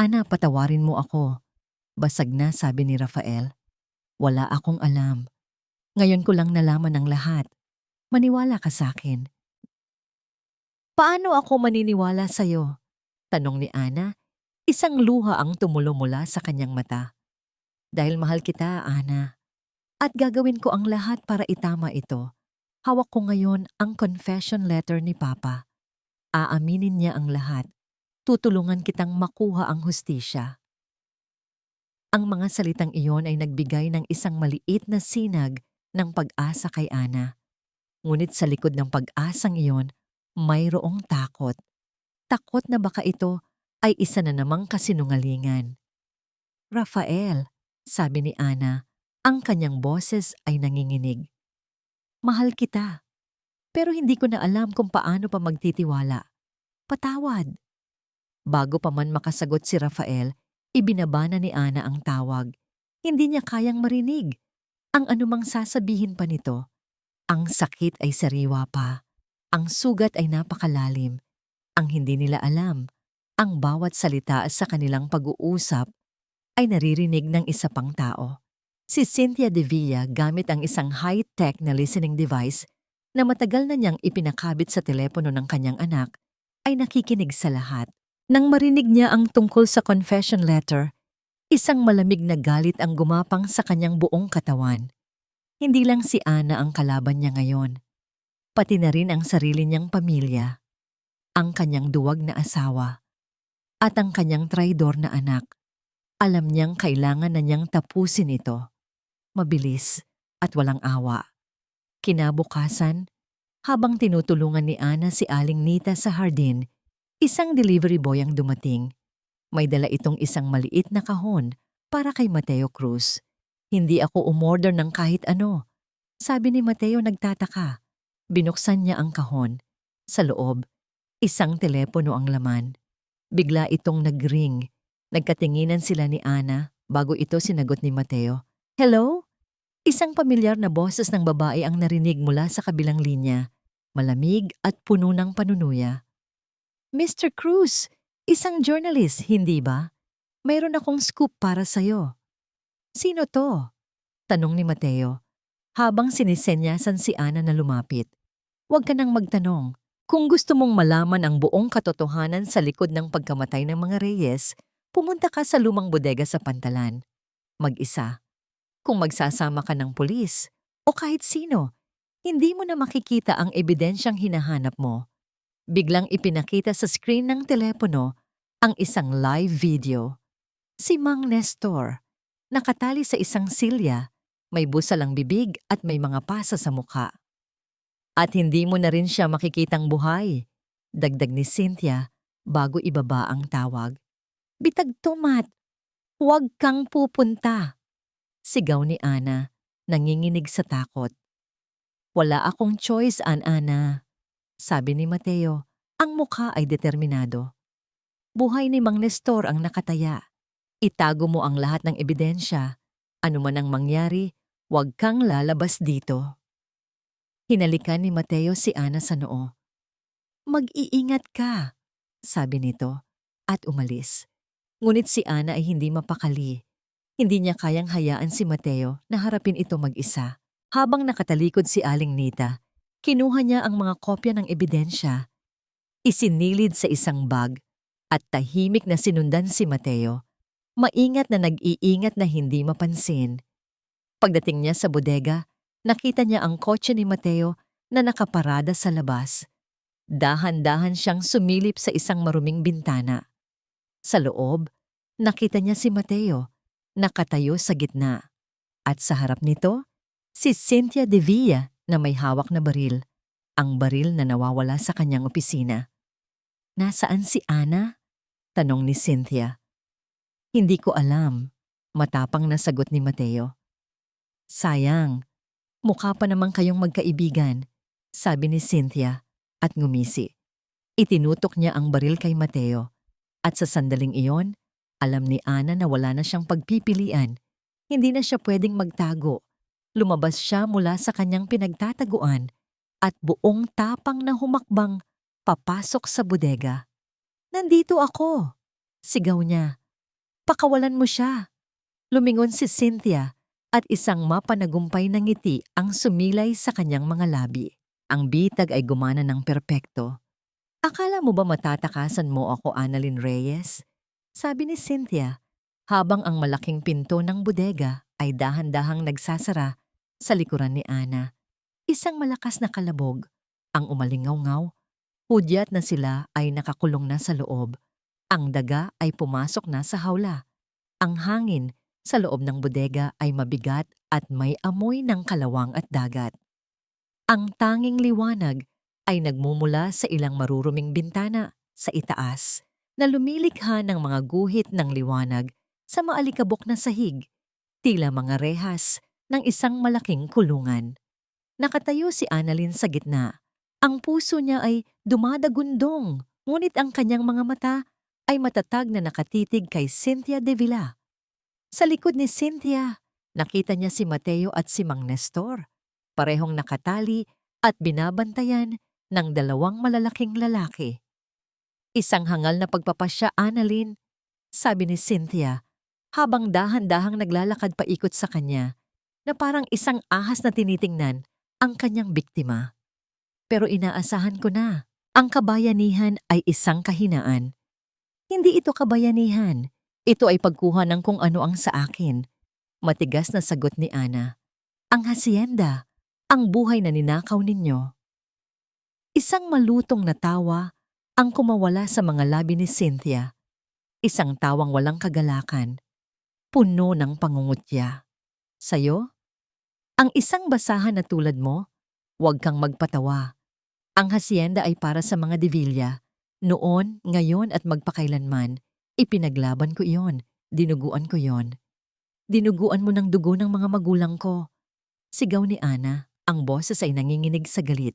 Ana, patawarin mo ako. Basag na, sabi ni Rafael. Wala akong alam. Ngayon ko lang nalaman ang lahat. Maniwala ka sa akin. Paano ako maniniwala sa'yo? Tanong ni Ana. Isang luha ang tumulo mula sa kanyang mata. Dahil mahal kita, Ana. At gagawin ko ang lahat para itama ito. Hawak ko ngayon ang confession letter ni Papa. Aaminin niya ang lahat. Tutulungan kitang makuha ang hustisya. Ang mga salitang iyon ay nagbigay ng isang maliit na sinag ng pag-asa kay Ana. Ngunit sa likod ng pag-asang iyon, mayroong takot. Takot na baka ito ay isa na namang kasinungalingan. Rafael, sabi ni Ana, ang kanyang boses ay nanginginig. Mahal kita, pero hindi ko na alam kung paano pa magtitiwala. Patawad. Bago pa man makasagot si Rafael, ibinaba na ni Ana ang tawag. Hindi niya kayang marinig. Ang anumang sasabihin pa nito. Ang sakit ay sariwa pa. Ang sugat ay napakalalim. Ang hindi nila alam, ang bawat salita sa kanilang pag-uusap ay naririnig ng isa pang tao. Si Cynthia De Villa gamit ang isang high-tech na listening device na matagal na niyang ipinakabit sa telepono ng kanyang anak ay nakikinig sa lahat. Nang marinig niya ang tungkol sa confession letter, isang malamig na galit ang gumapang sa kanyang buong katawan. Hindi lang si Ana ang kalaban niya ngayon, pati na rin ang sarili niyang pamilya, ang kanyang duwag na asawa, at ang kanyang traidor na anak. Alam niyang kailangan na niyang tapusin ito. Mabilis at walang awa. Kinabukasan, habang tinutulungan ni Ana si Aling Nita sa hardin, isang delivery boy ang dumating. May dala itong isang maliit na kahon para kay Mateo Cruz. Hindi ako umorder ng kahit ano. Sabi ni Mateo nagtataka. Binuksan niya ang kahon. Sa loob, isang telepono ang laman. Bigla itong nag-ring. Nagkatinginan sila ni Ana bago ito sinagot ni Mateo. Hello? Isang pamilyar na boses ng babae ang narinig mula sa kabilang linya. Malamig at puno ng panunuya. Mr. Cruz, isang journalist, hindi ba? Mayroon akong scoop para sa'yo. Sino to? Tanong ni Mateo, habang sinisenyasan si Ana na lumapit. Huwag ka nang magtanong. Kung gusto mong malaman ang buong katotohanan sa likod ng pagkamatay ng mga Reyes, pumunta ka sa lumang bodega sa Pantalan. Mag-isa. Kung magsasama ka ng pulis o kahit sino, hindi mo na makikita ang ebidensyang hinahanap mo. Biglang ipinakita sa screen ng telepono ang isang live video. Si Mang Nestor, nakatali sa isang silya, may busal ang bibig at may mga pasa sa mukha. At hindi mo na rin siya makikitang buhay, dagdag ni Cynthia bago ibaba ang tawag. Bitag tumat, huwag kang pupunta. Sigaw ni Ana, nanginginig sa takot. Wala akong choice, Ana. Sabi ni Mateo, ang mukha ay determinado. Buhay ni Mang Nestor ang nakataya. Itago mo ang lahat ng ebidensya. Ano man ang mangyari, huwag kang lalabas dito. Hinalikan ni Mateo si Ana sa noo. Mag-iingat ka, sabi nito, at umalis. Ngunit si Ana ay hindi mapakali. Hindi niya kayang hayaan si Mateo na harapin ito mag-isa. Habang nakatalikod si Aling Nita, kinuha niya ang mga kopya ng ebidensya. Isinilid sa isang bag at tahimik na sinundan si Mateo. Maingat na nag-iingat na hindi mapansin. Pagdating niya sa bodega, nakita niya ang kotse ni Mateo na nakaparada sa labas. Dahan-dahan siyang sumilip sa isang maruming bintana. Sa loob, nakita niya si Mateo, nakatayo sa gitna. At sa harap nito, si Cynthia De Villa na may hawak na baril, ang baril na nawawala sa kanyang opisina. Nasaan si Ana? Tanong ni Cynthia. Hindi ko alam. Matapang na sagot ni Mateo. Sayang, mukha pa naman kayong magkaibigan, sabi ni Cynthia at ngumisi. Itinutok niya ang baril kay Mateo at sa sandaling iyon, alam ni Ana na wala na siyang pagpipilian. Hindi na siya pwedeng magtago. Lumabas siya mula sa kanyang pinagtataguan at buong tapang na humakbang papasok sa bodega. Nandito ako, sigaw niya. Pakawalan mo siya. Lumingon si Cynthia at isang mapanagumpay na ngiti ang sumilay sa kanyang mga labi. Ang bitag ay gumana ng perpekto. Akala mo ba matatakasan mo ako, Annalyn Reyes? Sabi ni Cynthia habang ang malaking pinto ng bodega ay dahan-dahang nagsasara sa likuran ni Ana. Isang malakas na kalabog ang umalingaw-ngaw. Hudyat na sila ay nakakulong na sa loob. Ang daga ay pumasok na sa hawla. Ang hangin sa loob ng bodega ay mabigat at may amoy ng kalawang at dagat. Ang tanging liwanag ay nagmumula sa ilang maruruming bintana sa itaas na lumilikha ng mga guhit ng liwanag sa maalikabok na sahig, tila mga rehas ng isang malaking kulungan. Nakatayo si Annalyn sa gitna. Ang puso niya ay dumadagundong, ngunit ang kanyang mga mata ay matatag na nakatitig kay Cynthia de Villa. Sa likod ni Cynthia, nakita niya si Mateo at si Mang Nestor, parehong nakatali at binabantayan ng dalawang malalaking lalaki. Isang hangal na pagpapasya, Annalyn, sabi ni Cynthia, habang dahan-dahang naglalakad paikot sa kanya, na parang isang ahas na tinitingnan ang kanyang biktima. Pero inaasahan ko na, ang kabayanihan ay isang kahinaan. Hindi ito kabayanihan, ito ay pagkuha ng kung ano ang sa akin. Matigas na sagot ni Ana. Ang hasyenda, ang buhay na ninakaw ninyo. Isang malutong na tawa ang kumawala sa mga labi ni Cynthia. Isang tawang walang kagalakan, puno ng pangungutya. Sayo? Ang isang basahan na tulad mo, huwag kang magpatawa. Ang hasyenda ay para sa mga Divilla. Noon, ngayon at magpakailanman, ipinaglaban ko iyon, dinuguan ko yon. Dinuguan mo ng dugo ng mga magulang ko. Sigaw ni Ana, ang boses ay nanginginig sa galit.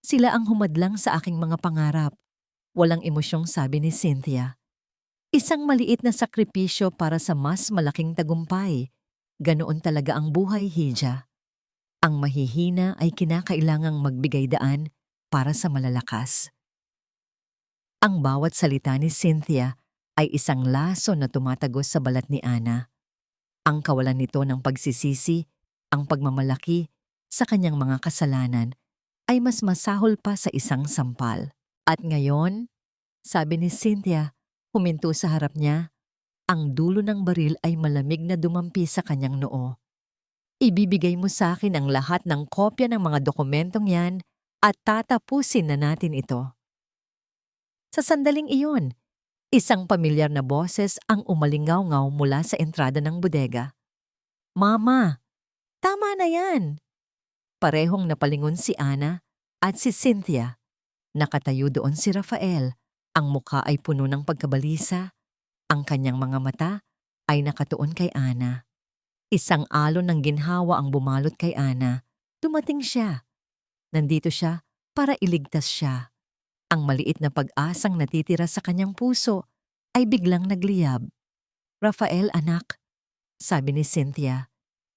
Sila ang humadlang sa aking mga pangarap. Walang emosyong sabi ni Cynthia. Isang maliit na sakripisyo para sa mas malaking tagumpay. Ganoon talaga ang buhay, Hija. Ang mahihina ay kinakailangang magbigay daan para sa malalakas. Ang bawat salita ni Cynthia ay isang laso na tumatagos sa balat ni Ana. Ang kawalan nito ng pagsisisi, ang pagmamalaki sa kanyang mga kasalanan ay mas masahol pa sa isang sampal. At ngayon, sabi ni Cynthia, huminto sa harap niya, ang dulo ng baril ay malamig na dumampi sa kanyang noo. Ibibigay mo sa akin ang lahat ng kopya ng mga dokumentong yan at tatapusin na natin ito. Sa sandaling iyon, isang pamilyar na boses ang umalingaw-ngaw mula sa entrada ng bodega. Mama, tama na yan! Parehong napalingon si Ana at si Cynthia. Nakatayo doon si Rafael, ang mukha ay puno ng pagkabalisa. Ang kanyang mga mata ay nakatuon kay Ana. Isang alon ng ginhawa ang bumalot kay Ana. Dumating siya. Nandito siya para iligtas siya. Ang maliit na pag-asang natitira sa kanyang puso ay biglang nagliyab. Rafael, anak, sabi ni Cynthia,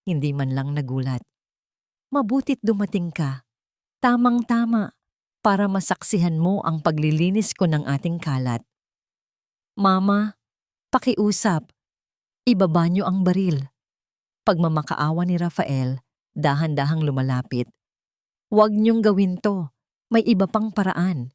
hindi man lang nagulat. Mabutit dumating ka. Tamang-tama para masaksihan mo ang paglilinis ko ng ating kalat. Mama, pakiusap. Ibaba niyo ang baril. Pagmamakaawa ni Rafael, dahan-dahang lumalapit. Huwag niyong gawin to. May iba pang paraan.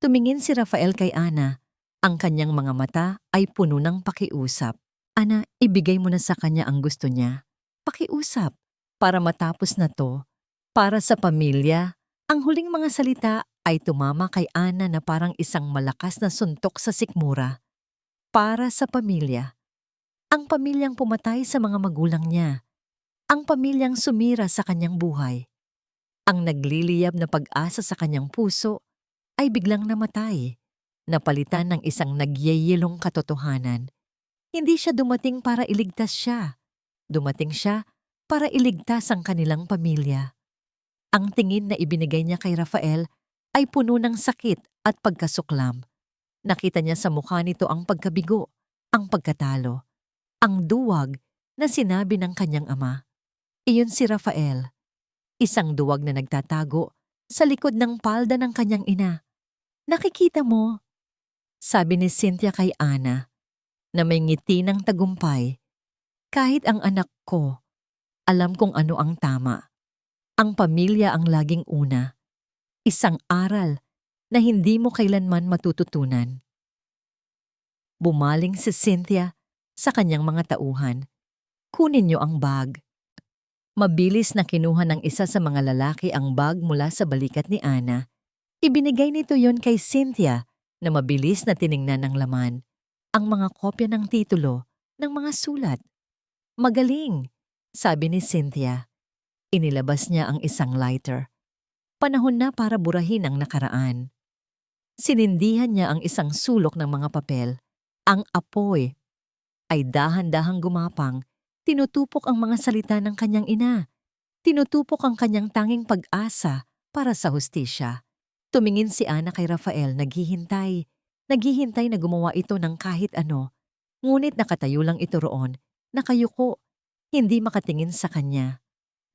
Tumingin si Rafael kay Ana. Ang kanyang mga mata ay puno ng pakiusap. Ana, ibigay mo na sa kanya ang gusto niya. Pakiusap. Para matapos na to. Para sa pamilya. Ang huling mga salita ay tumama kay Ana na parang isang malakas na suntok sa sikmura. Para sa pamilya. Ang pamilyang pumatay sa mga magulang niya. Ang pamilyang sumira sa kanyang buhay. Ang nagliliyab na pag-asa sa kanyang puso ay biglang namatay. napalitan ng isang nagyayilong katotohanan. Hindi siya dumating para iligtas siya. Dumating siya para iligtas ang kanilang pamilya. Ang tingin na ibinigay niya kay Rafael ay puno ng sakit at pagkasuklam. Nakita niya sa mukha nito ang pagkabigo, ang pagkatalo, ang duwag na sinabi ng kanyang ama. Iyon si Rafael, isang duwag na nagtatago sa likod ng palda ng kanyang ina. Nakikita mo, sabi ni Cynthia kay Ana, na may ngiti ng tagumpay. Kahit ang anak ko, alam kung ano ang tama. Ang pamilya ang laging una. Isang aral na hindi mo kailanman matututunan. Bumaling si Cynthia sa kanyang mga tauhan. Kunin niyo ang bag. Mabilis na kinuha ng isa sa mga lalaki ang bag mula sa balikat ni Ana. Ibinigay nito yon kay Cynthia na mabilis na tiningnan ng laman. Ang mga kopya ng titulo, ng mga sulat. Magaling, sabi ni Cynthia. Inilabas niya ang isang lighter. Panahon na para burahin ang nakaraan. Sinindihan niya ang isang sulok ng mga papel. Ang apoy ay dahan-dahang gumapang. Tinutupok ang mga salita ng kanyang ina. Tinutupok ang kanyang tanging pag-asa para sa hustisya. Tumingin si Ana kay Rafael, naghihintay. Naghihintay na gumawa ito ng kahit ano. Ngunit nakatayo lang ito roon, nakayuko, hindi makatingin sa kanya.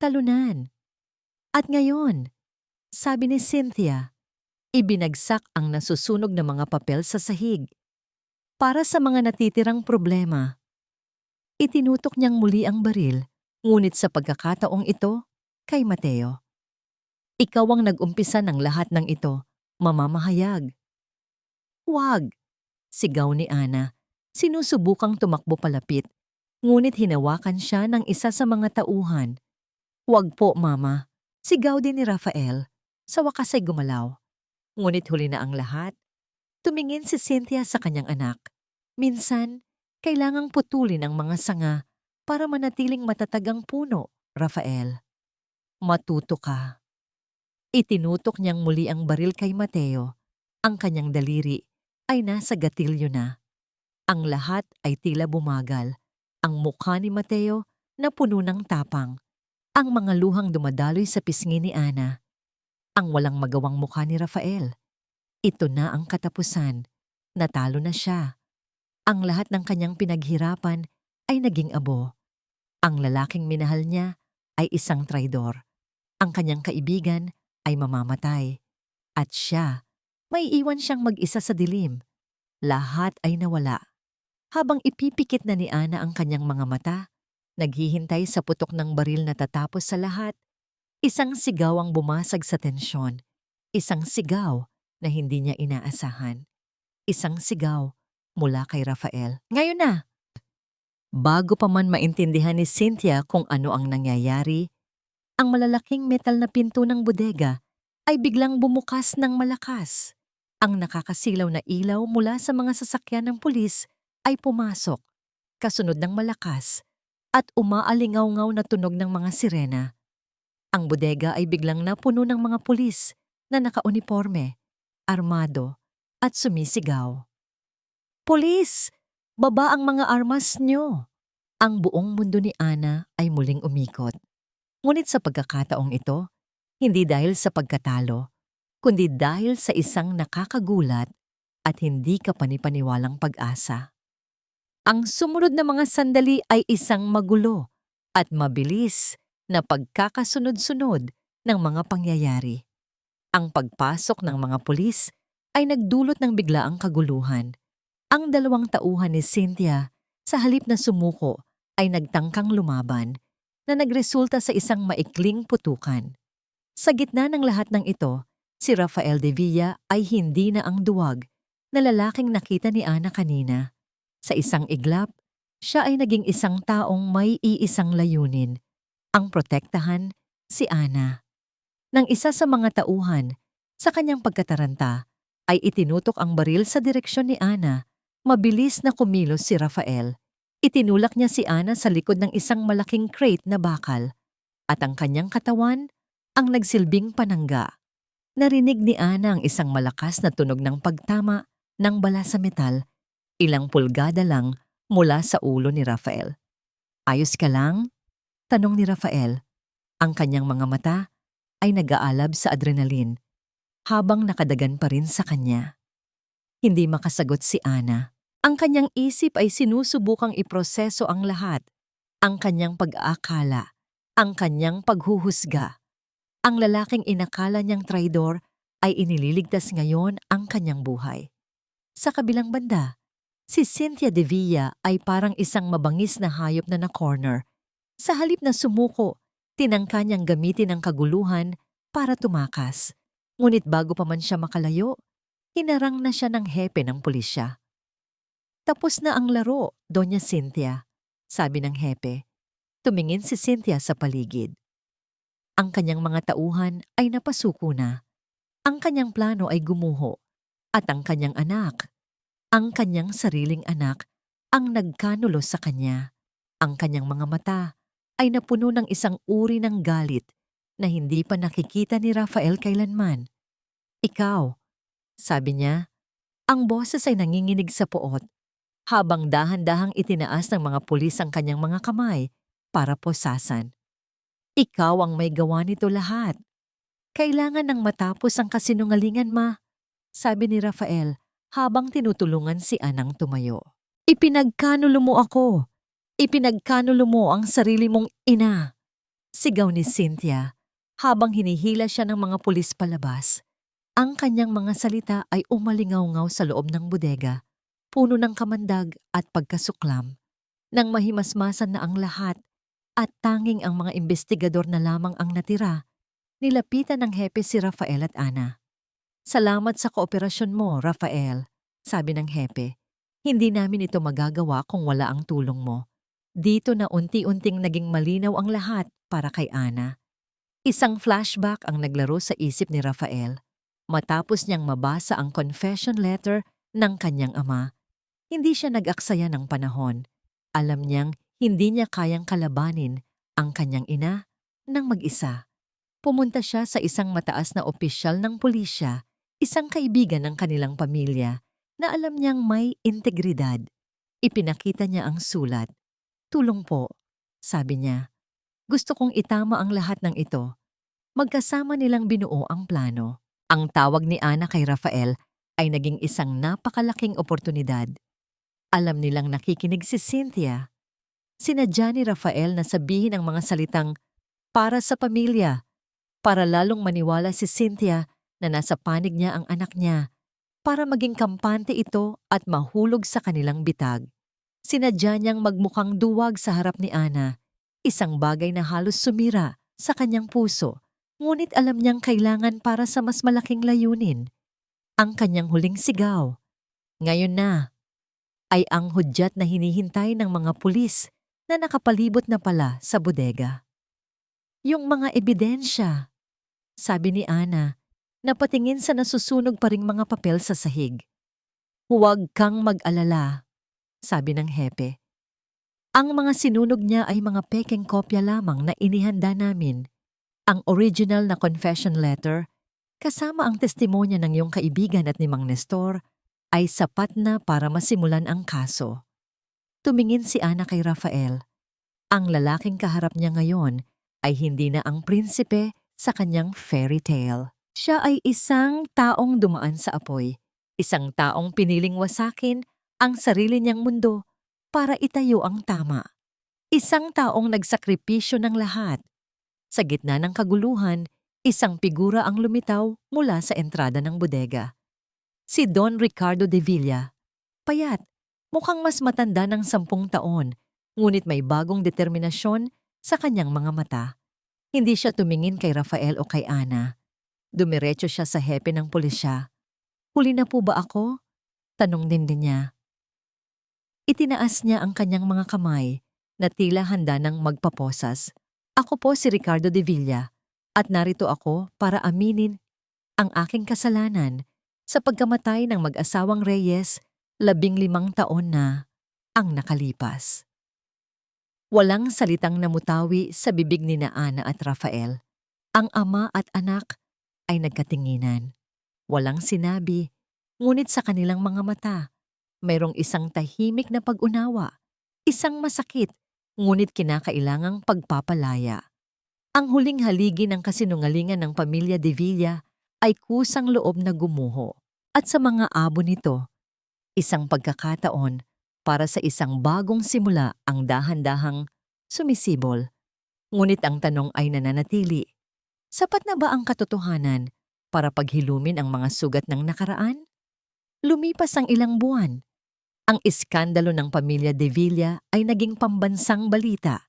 Talunan. At ngayon, sabi ni Cynthia, ibinagsak ang nasusunog na mga papel sa sahig. Para sa mga natitirang problema, itinutok niyang muli ang baril, ngunit sa pagkakataong ito, kay Mateo. Ikaw ang nag-umpisa ng lahat ng ito, mamamahayag. Huwag, sigaw ni Ana, sinusubukang tumakbo palapit, ngunit hinawakan siya ng isa sa mga tauhan. Huwag po, Mama, sigaw din ni Rafael, sa wakas ay gumalaw. Ngunit huli na ang lahat. Tumingin si Cynthia sa kanyang anak. Minsan, kailangang putulin ang mga sanga para manatiling matatag ang puno, Rafael. Matuto ka. Itinutok niyang muli ang baril kay Mateo. Ang kanyang daliri ay nasa gatilyo na. Ang lahat ay tila bumagal. Ang mukha ni Mateo na puno ng tapang. Ang mga luhang dumadaloy sa pisngi ni Ana. Ang walang magawang mukha ni Rafael. Ito na ang katapusan. Natalo na siya. Ang lahat ng kanyang pinaghirapan ay naging abo. Ang lalaking minahal niya ay isang traidor. Ang kanyang kaibigan ay mamamatay. At siya, may iwan siyang mag-isa sa dilim. Lahat ay nawala. Habang ipipikit na ni Ana ang kanyang mga mata, naghihintay sa putok ng baril na tatapos sa lahat, isang sigaw ang bumasag sa tensyon. Isang sigaw na hindi niya inaasahan. Isang sigaw mula kay Rafael. Ngayon na! Bago pa man maintindihan ni Cynthia kung ano ang nangyayari, ang malalaking metal na pinto ng bodega ay biglang bumukas ng malakas. Ang nakakasilaw na ilaw mula sa mga sasakyan ng pulis ay pumasok, kasunod ng malakas, at umaalingaw-ngaw na tunog ng mga sirena. Ang bodega ay biglang napuno ng mga pulis na nakauniporme, armado, at sumisigaw. Pulis! Baba ang mga armas nyo! Ang buong mundo ni Ana ay muling umikot. Ngunit sa pagkakataong ito, hindi dahil sa pagkatalo, kundi dahil sa isang nakakagulat at hindi kapanipaniwalang pag-asa. Ang sumunod na mga sandali ay isang magulo at mabilis na pagkakasunod-sunod ng mga pangyayari. Ang pagpasok ng mga pulis ay nagdulot ng biglaang kaguluhan. Ang dalawang tauhan ni Cynthia sa halip na sumuko ay nagtangkang lumaban na nagresulta sa isang maikling putukan. Sa gitna ng lahat ng ito, si Rafael de Villa ay hindi na ang duwag na lalaking nakita ni Ana kanina. Sa isang iglap, siya ay naging isang taong may iisang layunin, ang protektahan si Ana. Nang isa sa mga tauhan, sa kanyang pagkataranta, ay itinutok ang baril sa direksyon ni Ana. Mabilis na kumilos si Rafael. Itinulak niya si Ana sa likod ng isang malaking crate na bakal, at ang kanyang katawan ang nagsilbing panangga. Narinig ni Ana ang isang malakas na tunog ng pagtama ng bala sa metal, ilang pulgada lang mula sa ulo ni Rafael. "Ayos ka lang?" tanong ni Rafael. Ang kanyang mga mata ay nag-aalab sa adrenaline habang nakadagan pa rin sa kanya. Hindi makasagot si Ana. Ang kanyang isip ay sinusubukang iproseso ang lahat. Ang kanyang pag-aakala, ang kanyang paghuhusga. Ang lalaking inakala niyang traidor ay inililigtas ngayon ang kanyang buhay. Sa kabilang banda, si Cynthia De Villa ay parang isang mabangis na hayop na na-corner. Sa halip na sumuko, tinangka niyang gamitin ang kaguluhan para tumakas. Ngunit bago pa man siya makalayo, hinarang na siya ng hepe ng pulisya. "Tapos na ang laro, Doña Cynthia," sabi ng hepe. Tumingin si Cynthia sa paligid. Ang kanyang mga tauhan ay napasuko na. Ang kanyang plano ay gumuho. At ang kanyang anak, ang kanyang sariling anak, ang nagkanulo sa kanya. Ang kanyang mga mata ay napuno ng isang uri ng galit na hindi pa nakikita ni Rafael kailanman. "Ikaw," sabi niya, ang boses ay nanginginig sa poot, habang dahan-dahang itinaas ng mga pulis ang kanyang mga kamay para posasan. "Ikaw ang may gawa nito lahat. Kailangan nang matapos ang kasinungalingan, ma," sabi ni Rafael habang tinutulungan si Anang tumayo. "Ipinagkanulo mo ako. Ipinagkanulo mo ang sarili mong ina," sigaw ni Cynthia habang hinihila siya ng mga pulis palabas. Ang kanyang mga salita ay umalingaw-ngaw sa loob ng bodega, puno ng kamandag at pagkasuklam. Nang mahimasmasan na ang lahat at tanging ang mga investigador na lamang ang natira, nilapitan ng hepe si Rafael at Ana. "Salamat sa kooperasyon mo, Rafael," sabi ng hepe. "Hindi namin ito magagawa kung wala ang tulong mo." Dito na unti-unting naging malinaw ang lahat para kay Ana. Isang flashback ang naglaro sa isip ni Rafael. Matapos niyang mabasa ang confession letter ng kanyang ama, hindi siya nag-aksaya ng panahon. Alam niyang hindi niya kayang kalabanin ang kanyang ina ng mag-isa. Pumunta siya sa isang mataas na opisyal ng pulisya, isang kaibigan ng kanilang pamilya, na alam niyang may integridad. Ipinakita niya ang sulat. "Tulong po," sabi niya. "Gusto kong itama ang lahat ng ito." Magkasama nilang binuo ang plano. Ang tawag ni Ana kay Rafael ay naging isang napakalaking oportunidad. Alam nilang nakikinig si Cynthia. Sinadya ni Rafael na sabihin ang mga salitang "para sa pamilya", para lalong maniwala si Cynthia na nasa panig niya ang anak niya, para maging kampante ito at mahulog sa kanilang bitag. Sinadya niyang magmukhang duwag sa harap ni Ana, isang bagay na halos sumira sa kanyang puso. Ngunit alam niyang kailangan para sa mas malaking layunin. Ang kanyang huling sigaw, "Ngayon na," ay ang hudyat na hinihintay ng mga pulis na nakapalibot na pala sa bodega. "Yung mga ebidensya," sabi ni Ana, napatingin sa nasusunog pa ring mga papel sa sahig. "Huwag kang mag-alala," sabi ng hepe. "Ang mga sinunog niya ay mga pekeng kopya lamang na inihanda namin. Ang original na confession letter, kasama ang testimonya ng iyong kaibigan at ni Mang Nestor, ay sapat na para masimulan ang kaso." Tumingin si Ana kay Rafael. Ang lalaking kaharap niya ngayon ay hindi na ang prinsipe sa kanyang fairy tale. Siya ay isang taong dumaan sa apoy, isang taong piniling wasakin ang sarili niyang mundo para itayo ang tama. Isang taong nagsakripisyo ng lahat. Sa gitna ng kaguluhan, isang figura ang lumitaw mula sa entrada ng bodega. Si Don Ricardo de Villa. Payat, mukhang mas matanda ng 10 taon, ngunit may bagong determinasyon sa kanyang mga mata. Hindi siya tumingin kay Rafael o kay Ana. Dumiretso siya sa hepe ng pulisya. "Huli na po ba ako?" tanong din niya. Itinaas niya ang kanyang mga kamay na tila handa ng magpaposas. "Ako po si Ricardo de Villa at narito ako para aminin ang aking kasalanan sa pagkamatay ng mag-asawang Reyes 15 taon na ang nakalipas." Walang salitang namutawi sa bibig ni Ana at Rafael. Ang ama at anak ay nagkatinginan. Walang sinabi, Ngunit sa kanilang mga mata, mayroong isang tahimik na pag-unawa, isang masakit, ngunit kinakailangang pagpapalaya. Ang huling haligi ng kasinungalingan ng pamilya De Villa ay kusang loob na gumuho. At sa mga abo nito, isang pagkakataon para sa isang bagong simula ang dahan-dahang sumisibol. Ngunit ang tanong ay nananatili. Sapat na ba ang katotohanan para paghilumin ang mga sugat ng nakaraan? Lumipas ang ilang buwan. Ang iskandalo ng pamilya De Villa ay naging pambansang balita.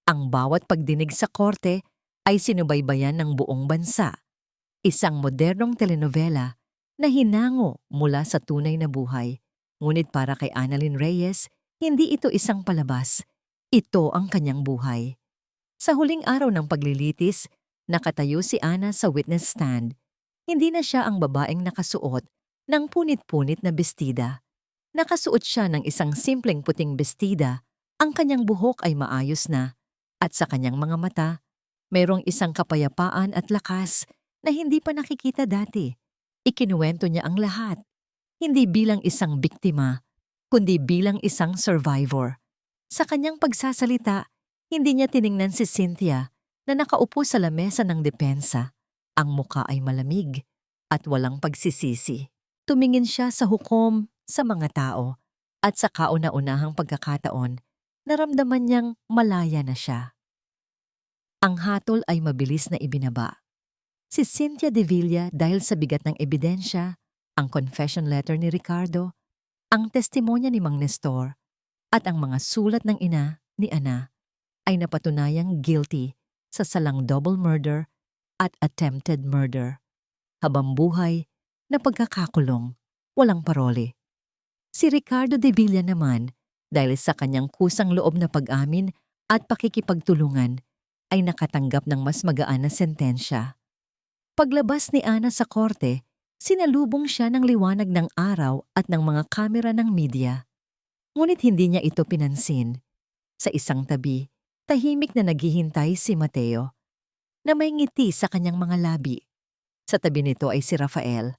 Ang bawat pagdinig sa korte ay sinubaybayan ng buong bansa. Isang modernong telenovela na hinango mula sa tunay na buhay. Ngunit para kay Annalyn Reyes, hindi ito isang palabas. Ito ang kanyang buhay. Sa huling araw ng paglilitis, nakatayo si Ana sa witness stand. Hindi na siya ang babaeng nakasuot ng punit-punit na bestida. Nakasuot siya ng isang simpleng puting bestida, ang kanyang buhok ay maayos na, at sa kanyang mga mata, mayroong isang kapayapaan at lakas na hindi pa nakikita dati. Ikinuwento niya ang lahat, hindi bilang isang biktima, kundi bilang isang survivor. Sa kanyang pagsasalita, hindi niya tiningnan si Cynthia na nakaupo sa lamesa ng depensa. Ang muka ay malamig at walang pagsisisi. Tumingin siya sa hukom, sa mga tao, at sa kauna-unahang pagkakataon, naramdaman niyang malaya na siya. Ang hatol ay mabilis na ibinaba. Si Cynthia De Villa dahil sa bigat ng ebidensya, ang confession letter ni Ricardo, ang testimonya ni Mang Nestor, at ang mga sulat ng ina ni Ana ay napatunayang guilty sa salang double murder at attempted murder. Habang buhay na pagkakakulong, walang parole. Si Ricardo De Villa naman, dahil sa kanyang kusang loob na pag-amin at pakikipagtulungan, ay nakatanggap ng mas magaan na sentensya. Paglabas ni Ana sa korte, sinalubong siya ng liwanag ng araw at ng mga kamera ng media. Ngunit hindi niya ito pinansin. Sa isang tabi, tahimik na naghihintay si Mateo, na may ngiti sa kanyang mga labi. Sa tabi nito ay si Rafael.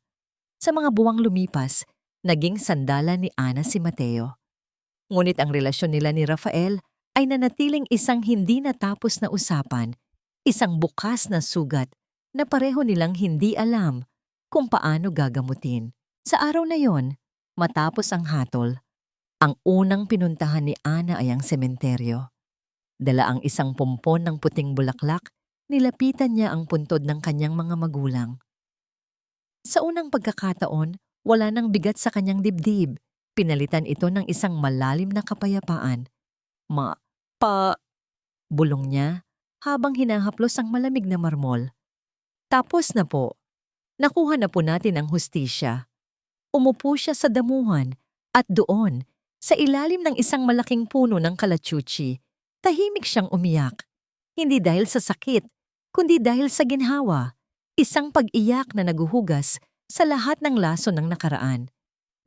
Sa mga buwang lumipas, naging sandalan ni Ana si Mateo. Ngunit ang relasyon nila ni Rafael ay nanatiling isang hindi natapos na usapan, isang bukas na sugat na pareho nilang hindi alam kung paano gagamutin. Sa araw na yon, matapos ang hatol, ang unang pinuntahan ni Ana ay ang sementeryo. Dala ang isang pompon ng puting bulaklak, nilapitan niya ang puntod ng kanyang mga magulang. Sa unang pagkakataon, wala nang bigat sa kanyang dibdib. Pinalitan ito ng isang malalim na kapayapaan. Bulong niya habang hinahaplos ang malamig na marmol. Tapos na po. Nakuha na po natin ang hustisya. Umupo siya sa damuhan at doon, sa ilalim ng isang malaking puno ng kalachuchi, tahimik siyang umiyak. Hindi dahil sa sakit, kundi dahil sa ginhawa. Isang pag-iyak na naguhugas sa lahat ng laso ng nakaraan.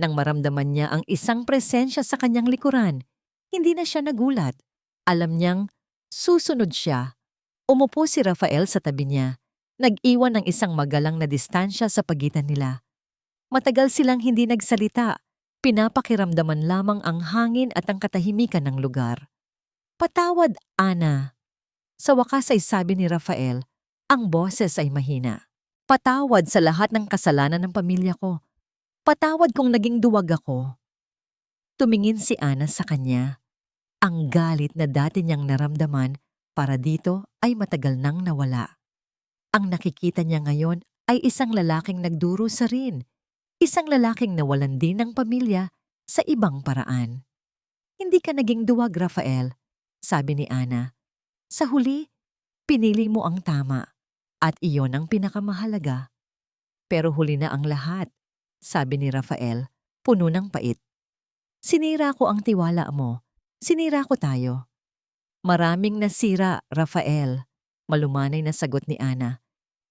Nang maramdaman niya ang isang presensya sa kanyang likuran, hindi na siya nagulat. Alam niyang susunod siya. Umupo si Rafael sa tabi niya. Nag-iwan ng isang magalang na distansya sa pagitan nila. Matagal silang hindi nagsalita. Pinapakiramdaman lamang ang hangin at ang katahimikan ng lugar. Patawad, Ana. Sa wakas ay sabi ni Rafael, ang boses ay mahina. Patawad sa lahat ng kasalanan ng pamilya ko. Patawad kung naging duwag ako. Tumingin si Ana sa kanya. Ang galit na dati niyang naramdaman para dito ay matagal nang nawala. Ang nakikita niya ngayon ay isang lalaking nagdurusa rin. Isang lalaking nawalan din ng pamilya sa ibang paraan. Hindi ka naging duwag, Rafael, sabi ni Ana. Sa huli, pinili mo ang tama at iyon ang pinakamahalaga. Pero huli na ang lahat, sabi ni Rafael, puno ng pait. Sinira ko ang tiwala mo. Sinira ko tayo. Maraming nasira, Rafael, malumanay na sagot ni Ana.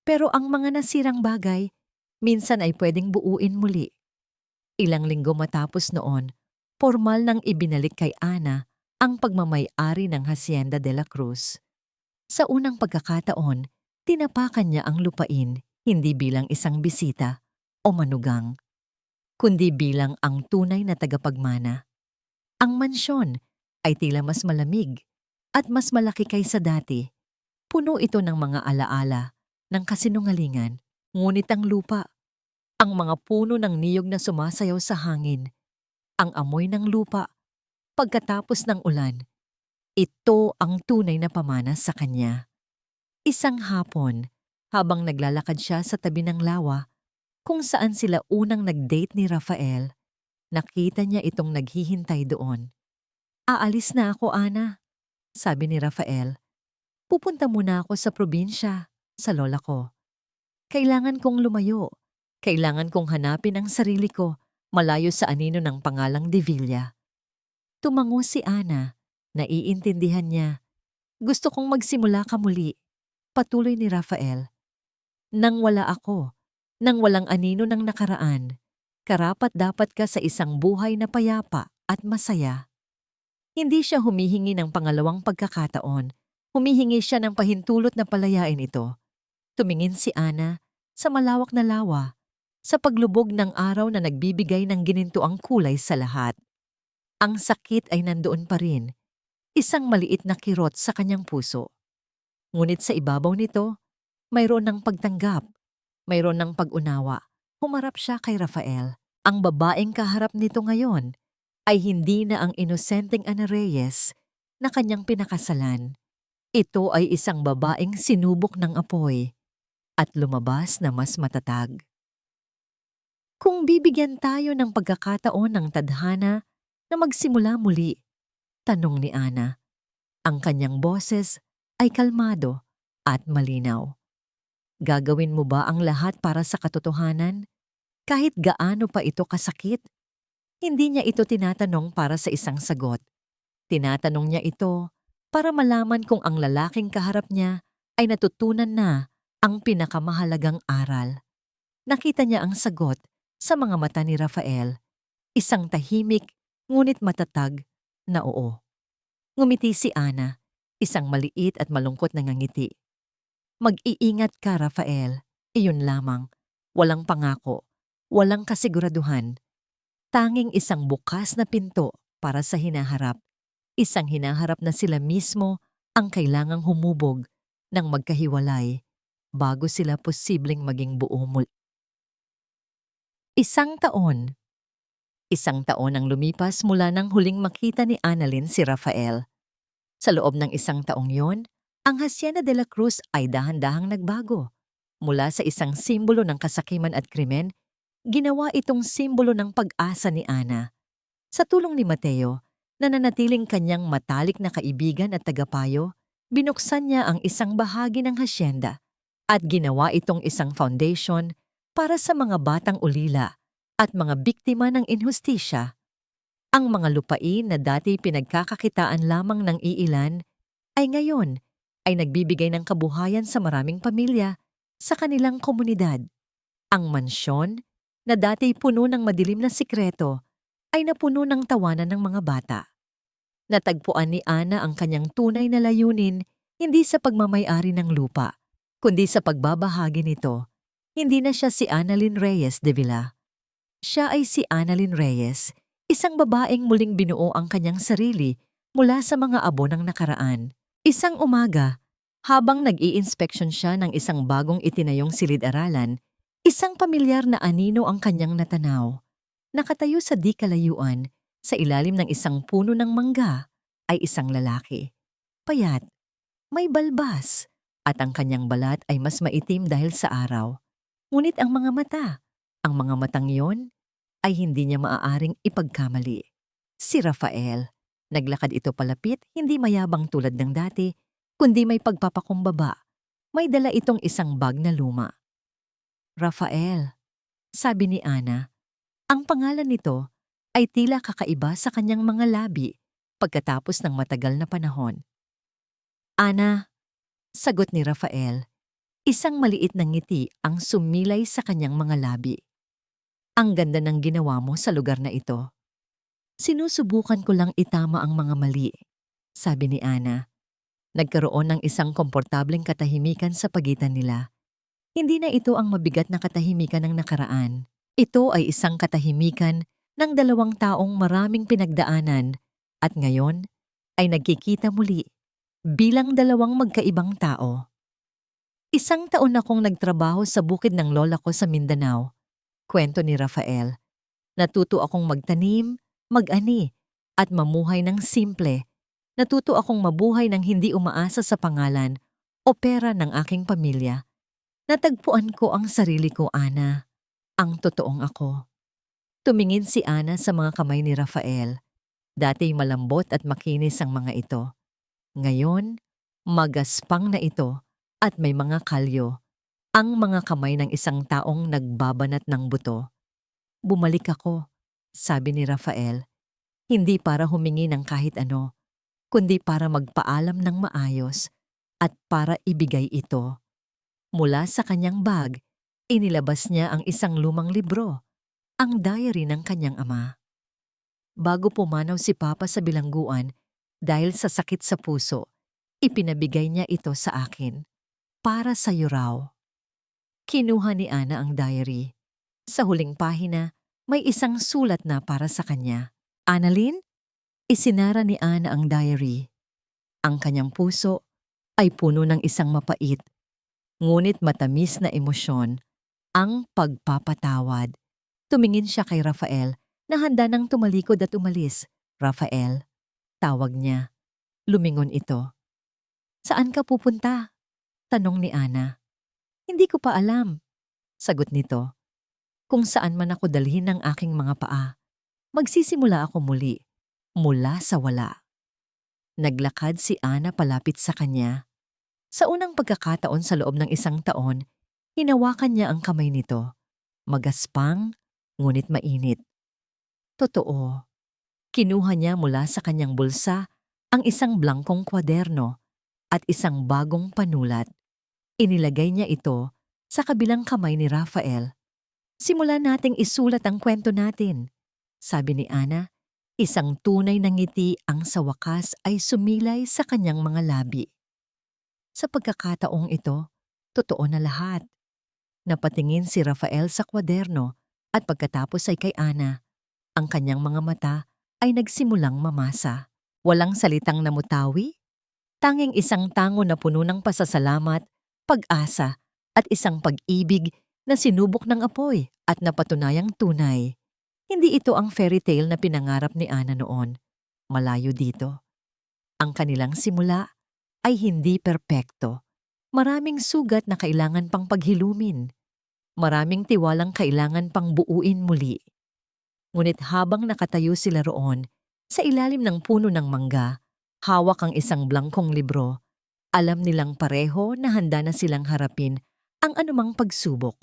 Pero ang mga nasirang bagay, minsan ay pwedeng buuin muli. Ilang linggo matapos noon, formal nang ibinalik kay Ana ang pagmamay-ari ng Hacienda de la Cruz. Sa unang pagkakataon, tinapakan niya ang lupain hindi bilang isang bisita o manugang, kundi bilang ang tunay na tagapagmana. Ang mansyon ay tila mas malamig at mas malaki kaysa dati. Puno ito ng mga alaala ng kasinungalingan, ngunit ang lupa, ang mga puno ng niyog na sumasayaw sa hangin, ang amoy ng lupa, pagkatapos ng ulan, ito ang tunay na pamana sa kanya. Isang hapon, habang naglalakad siya sa tabi ng lawa, kung saan sila unang nag-date ni Rafael, nakita niya itong naghihintay doon. "Aalis na ako, Ana," sabi ni Rafael. "Pupunta muna ako sa probinsya, sa lola ko. Kailangan kong lumayo. Kailangan kong hanapin ang sarili ko, malayo sa anino ng pangalang Devilla." Tumango si Ana. Naiintindihan niya. "Gusto kong magsimula ka muli," patuloy ni Rafael. "Nang wala ako, nang walang anino ng nakaraan, karapat-dapat ka sa isang buhay na payapa at masaya." Hindi siya humihingi ng pangalawang pagkakataon. Humihingi siya ng pahintulot na palayain ito. Tumingin si Ana sa malawak na lawa, sa paglubog ng araw na nagbibigay ng ginintuang kulay sa lahat. Ang sakit ay nandoon pa rin, isang maliit na kirot sa kanyang puso. Ngunit sa ibabaw nito, mayroon ng pagtanggap, mayroon ng pag-unawa. Humarap siya kay Rafael. Ang babaeng kaharap nito ngayon ay hindi na ang inosenteng Ana Reyes na kanyang pinakasalan. Ito ay isang babaeng sinubok ng apoy at lumabas na mas matatag. Kung bibigyan tayo ng pagkakataon ng tadhana na magsimula muli, tanong ni Ana. Ang kanyang boses ay kalmado at malinaw. Gagawin mo ba ang lahat para sa katotohanan? Kahit gaano pa ito kasakit? Hindi niya ito tinatanong para sa isang sagot. Tinatanong niya ito para malaman kung ang lalaking kaharap niya ay natutunan na ang pinakamahalagang aral. Nakita niya ang sagot sa mga mata ni Rafael, isang tahimik ngunit matatag na oo. Ngumiti si Ana, isang maliit at malungkot na ngangiti. "Mag-iingat ka, Rafael. Iyon lamang. Walang pangako, walang kasiguraduhan. Tanging isang bukas na pinto para sa hinaharap. Isang hinaharap na sila mismo ang kailangang humubog ng magkahiwalay bago sila posibleng maging buo muli." Isang taon. Isang taon ang lumipas mula nang huling makita ni Annalyn si Rafael. Sa loob ng isang taong yon, ang Hacienda de la Cruz ay dahan-dahang nagbago. Mula sa isang simbolo ng kasakiman at krimen, ginawa itong simbolo ng pag-asa ni Ana. Sa tulong ni Mateo, na nanatiling kanyang matalik na kaibigan at tagapayo, binuksan niya ang isang bahagi ng hacienda at ginawa itong isang foundation para sa mga batang ulila at mga biktima ng inhustisya. Ang mga lupain na dati pinagkakakitaan lamang ng iilan ay ngayon ay nagbibigay ng kabuhayan sa maraming pamilya sa kanilang komunidad. Ang mansyon na dati puno ng madilim na sikreto ay napuno ng tawanan ng mga bata. Natagpuan ni Ana ang kanyang tunay na layunin hindi sa pagmamay-ari ng lupa, kundi sa pagbabahagi nito. Hindi na siya si Annalyn Reyes de Villa. Siya ay si Annalyn Reyes, isang babaeng muling binuo ang kanyang sarili mula sa mga abo ng nakaraan. Isang umaga, habang nag-i-inspection siya ng isang bagong itinayong silid-aralan, isang pamilyar na anino ang kanyang natanaw. Nakatayo sa di kalayuan, sa ilalim ng isang puno ng mangga, ay isang lalaki. Payat, may balbas, at ang kanyang balat ay mas maitim dahil sa araw. Ngunit ang mga matang yon, ay hindi niya maaaring ipagkamali. Si Rafael. Naglakad ito palapit, hindi mayabang tulad ng dati, kundi may pagpapakumbaba. May dala itong isang bag na luma. "Rafael," sabi ni Ana. Ang pangalan nito ay tila kakaiba sa kanyang mga labi pagkatapos ng matagal na panahon. "Ana," sagot ni Rafael. Isang maliit na ngiti ang sumilay sa kanyang mga labi. "Ang ganda ng ginawa mo sa lugar na ito." "Sinusubukan ko lang itama ang mga mali," sabi ni Ana. Nagkaroon ng isang komportableng katahimikan sa pagitan nila. Hindi na ito ang mabigat na katahimikan ng nakaraan. Ito ay isang katahimikan ng dalawang taong maraming pinagdaanan at ngayon ay nagkikita muli bilang dalawang magkaibang tao. Isang taon akong nagtrabaho sa bukid ng lola ko sa Mindanao. Kwento ni Rafael. Natuto akong magtanim, mag-ani, at mamuhay ng simple. Natuto akong mabuhay ng hindi umaasa sa pangalan o pera ng aking pamilya. Natagpuan ko ang sarili ko, Ana. Ang totoong ako. Tumingin si Ana sa mga kamay ni Rafael. Dati malambot at makinis ang mga ito. Ngayon, magaspang na ito at may mga kalyo. Ang mga kamay ng isang taong nagbabanat ng buto. Bumalik ako, sabi ni Rafael. Hindi para humingi ng kahit ano, kundi para magpaalam ng maayos at para ibigay ito. Mula sa kanyang bag, inilabas niya ang isang lumang libro, ang diary ng kanyang ama. Bago pumanaw si Papa sa bilangguan dahil sa sakit sa puso, ipinabigay niya ito sa akin. Para sa iyo raw. Kinuha ni Ana ang diary. Sa huling pahina, may isang sulat na para sa kanya. Annalyn? Isinara ni Ana ang diary. Ang kanyang puso ay puno ng isang mapait, ngunit matamis na emosyon, ang pagpapatawad. Tumingin siya kay Rafael na handa nang tumalikod at umalis. Rafael, tawag niya. Lumingon ito. Saan ka pupunta? Tanong ni Ana. Hindi ko pa alam. Sagot nito. Kung saan man ako dalhin ng aking mga paa, magsisimula ako muli, mula sa wala. Naglakad si Ana palapit sa kanya. Sa unang pagkakataon sa loob ng isang taon, hinawakan niya ang kamay nito. Magaspang, ngunit mainit. Totoo. Kinuha niya mula sa kanyang bulsa ang isang blangkong kwaderno at isang bagong panulat. Inilagay niya ito sa kabilang kamay ni Rafael. Simulan nating isulat ang kwento natin, sabi ni Ana. Isang tunay na ngiti ang sa wakas ay sumilay sa kanyang mga labi. Sa pagkakataong ito, totoo na lahat. Napatingin si Rafael sa kwaderno at pagkatapos ay kay Ana. Ang kanyang mga mata ay nagsimulang mamasa. Walang salitang namutawi, tanging isang tango na puno ng pasasalamat, pag-asa at isang pag-ibig na sinubok ng apoy at napatunayang tunay. Hindi ito ang fairy tale na pinangarap ni Ana noon. Malayo dito. Ang kanilang simula ay hindi perpekto. Maraming sugat na kailangan pang paghilumin. Maraming tiwalang kailangan pang buuin muli. Ngunit habang nakatayo sila roon, sa ilalim ng puno ng mangga, hawak ang isang blangkong libro, alam nilang pareho na handa na silang harapin ang anumang pagsubok.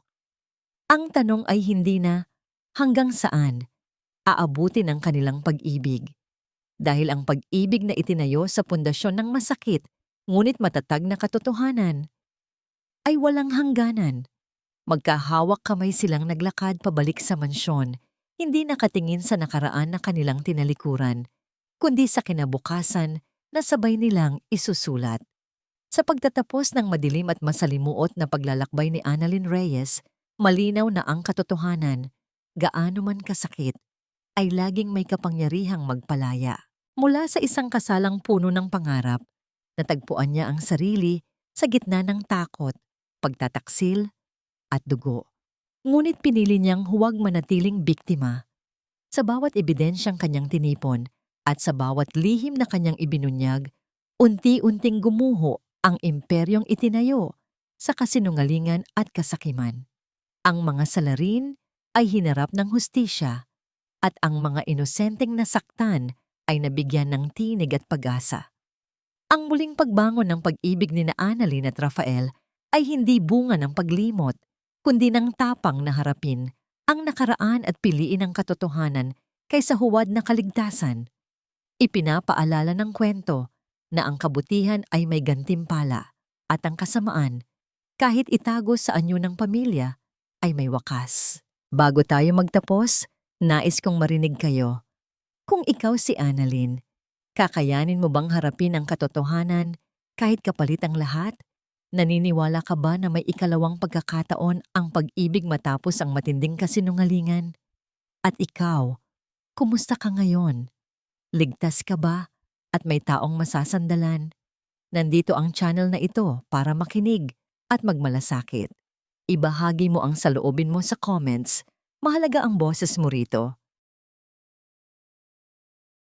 Ang tanong ay hindi na hanggang saan aabutin ang kanilang pag-ibig. Dahil ang pag-ibig na itinayo sa pundasyon ng masakit, ngunit matatag na katotohanan, ay walang hangganan. Magkahawak kamay silang naglakad pabalik sa mansyon, hindi nakatingin sa nakaraan na kanilang tinalikuran, kundi sa kinabukasan na sabay nilang isusulat. Sa pagtatapos ng madilim at masalimuot na paglalakbay ni Annalyn Reyes, malinaw na ang katotohanan, gaano man kasakit, ay laging may kapangyarihang magpalaya. Mula sa isang kasalang puno ng pangarap, natagpuan niya ang sarili sa gitna ng takot, pagtataksil, at dugo. Ngunit pinili niyang huwag manatiling biktima. Sa bawat ebidensyang kanyang tinipon at sa bawat lihim na kanyang ibinunyag, unti-unting gumuho ang imperyong itinayo sa kasinungalingan at kasakiman. Ang mga salarin ay hinarap ng hustisya at ang mga inosenteng nasaktan ay nabigyan ng tinig at pag-asa. Ang muling pagbangon ng pag-ibig ni Annalyn at Rafael ay hindi bunga ng paglimot, kundi ng tapang na harapin ang nakaraan at piliin ang katotohanan kaysa huwad na kaligtasan. Ipinapaalala ng kwento na ang kabutihan ay may gantimpala at ang kasamaan, kahit itago sa anyo ng pamilya, ay may wakas. Bago tayo magtapos, nais kong marinig kayo. Kung ikaw si Annalyn, kakayanin mo bang harapin ang katotohanan kahit kapalit ang lahat? Naniniwala ka ba na may ikalawang pagkakataon ang pag-ibig matapos ang matinding kasinungalingan? At ikaw, kumusta ka ngayon? Ligtas ka ba? At may taong masasandalan? Nandito ang channel na ito para makinig at magmalasakit. Ibahagi mo ang saloobin mo sa comments. Mahalaga ang boses mo rito.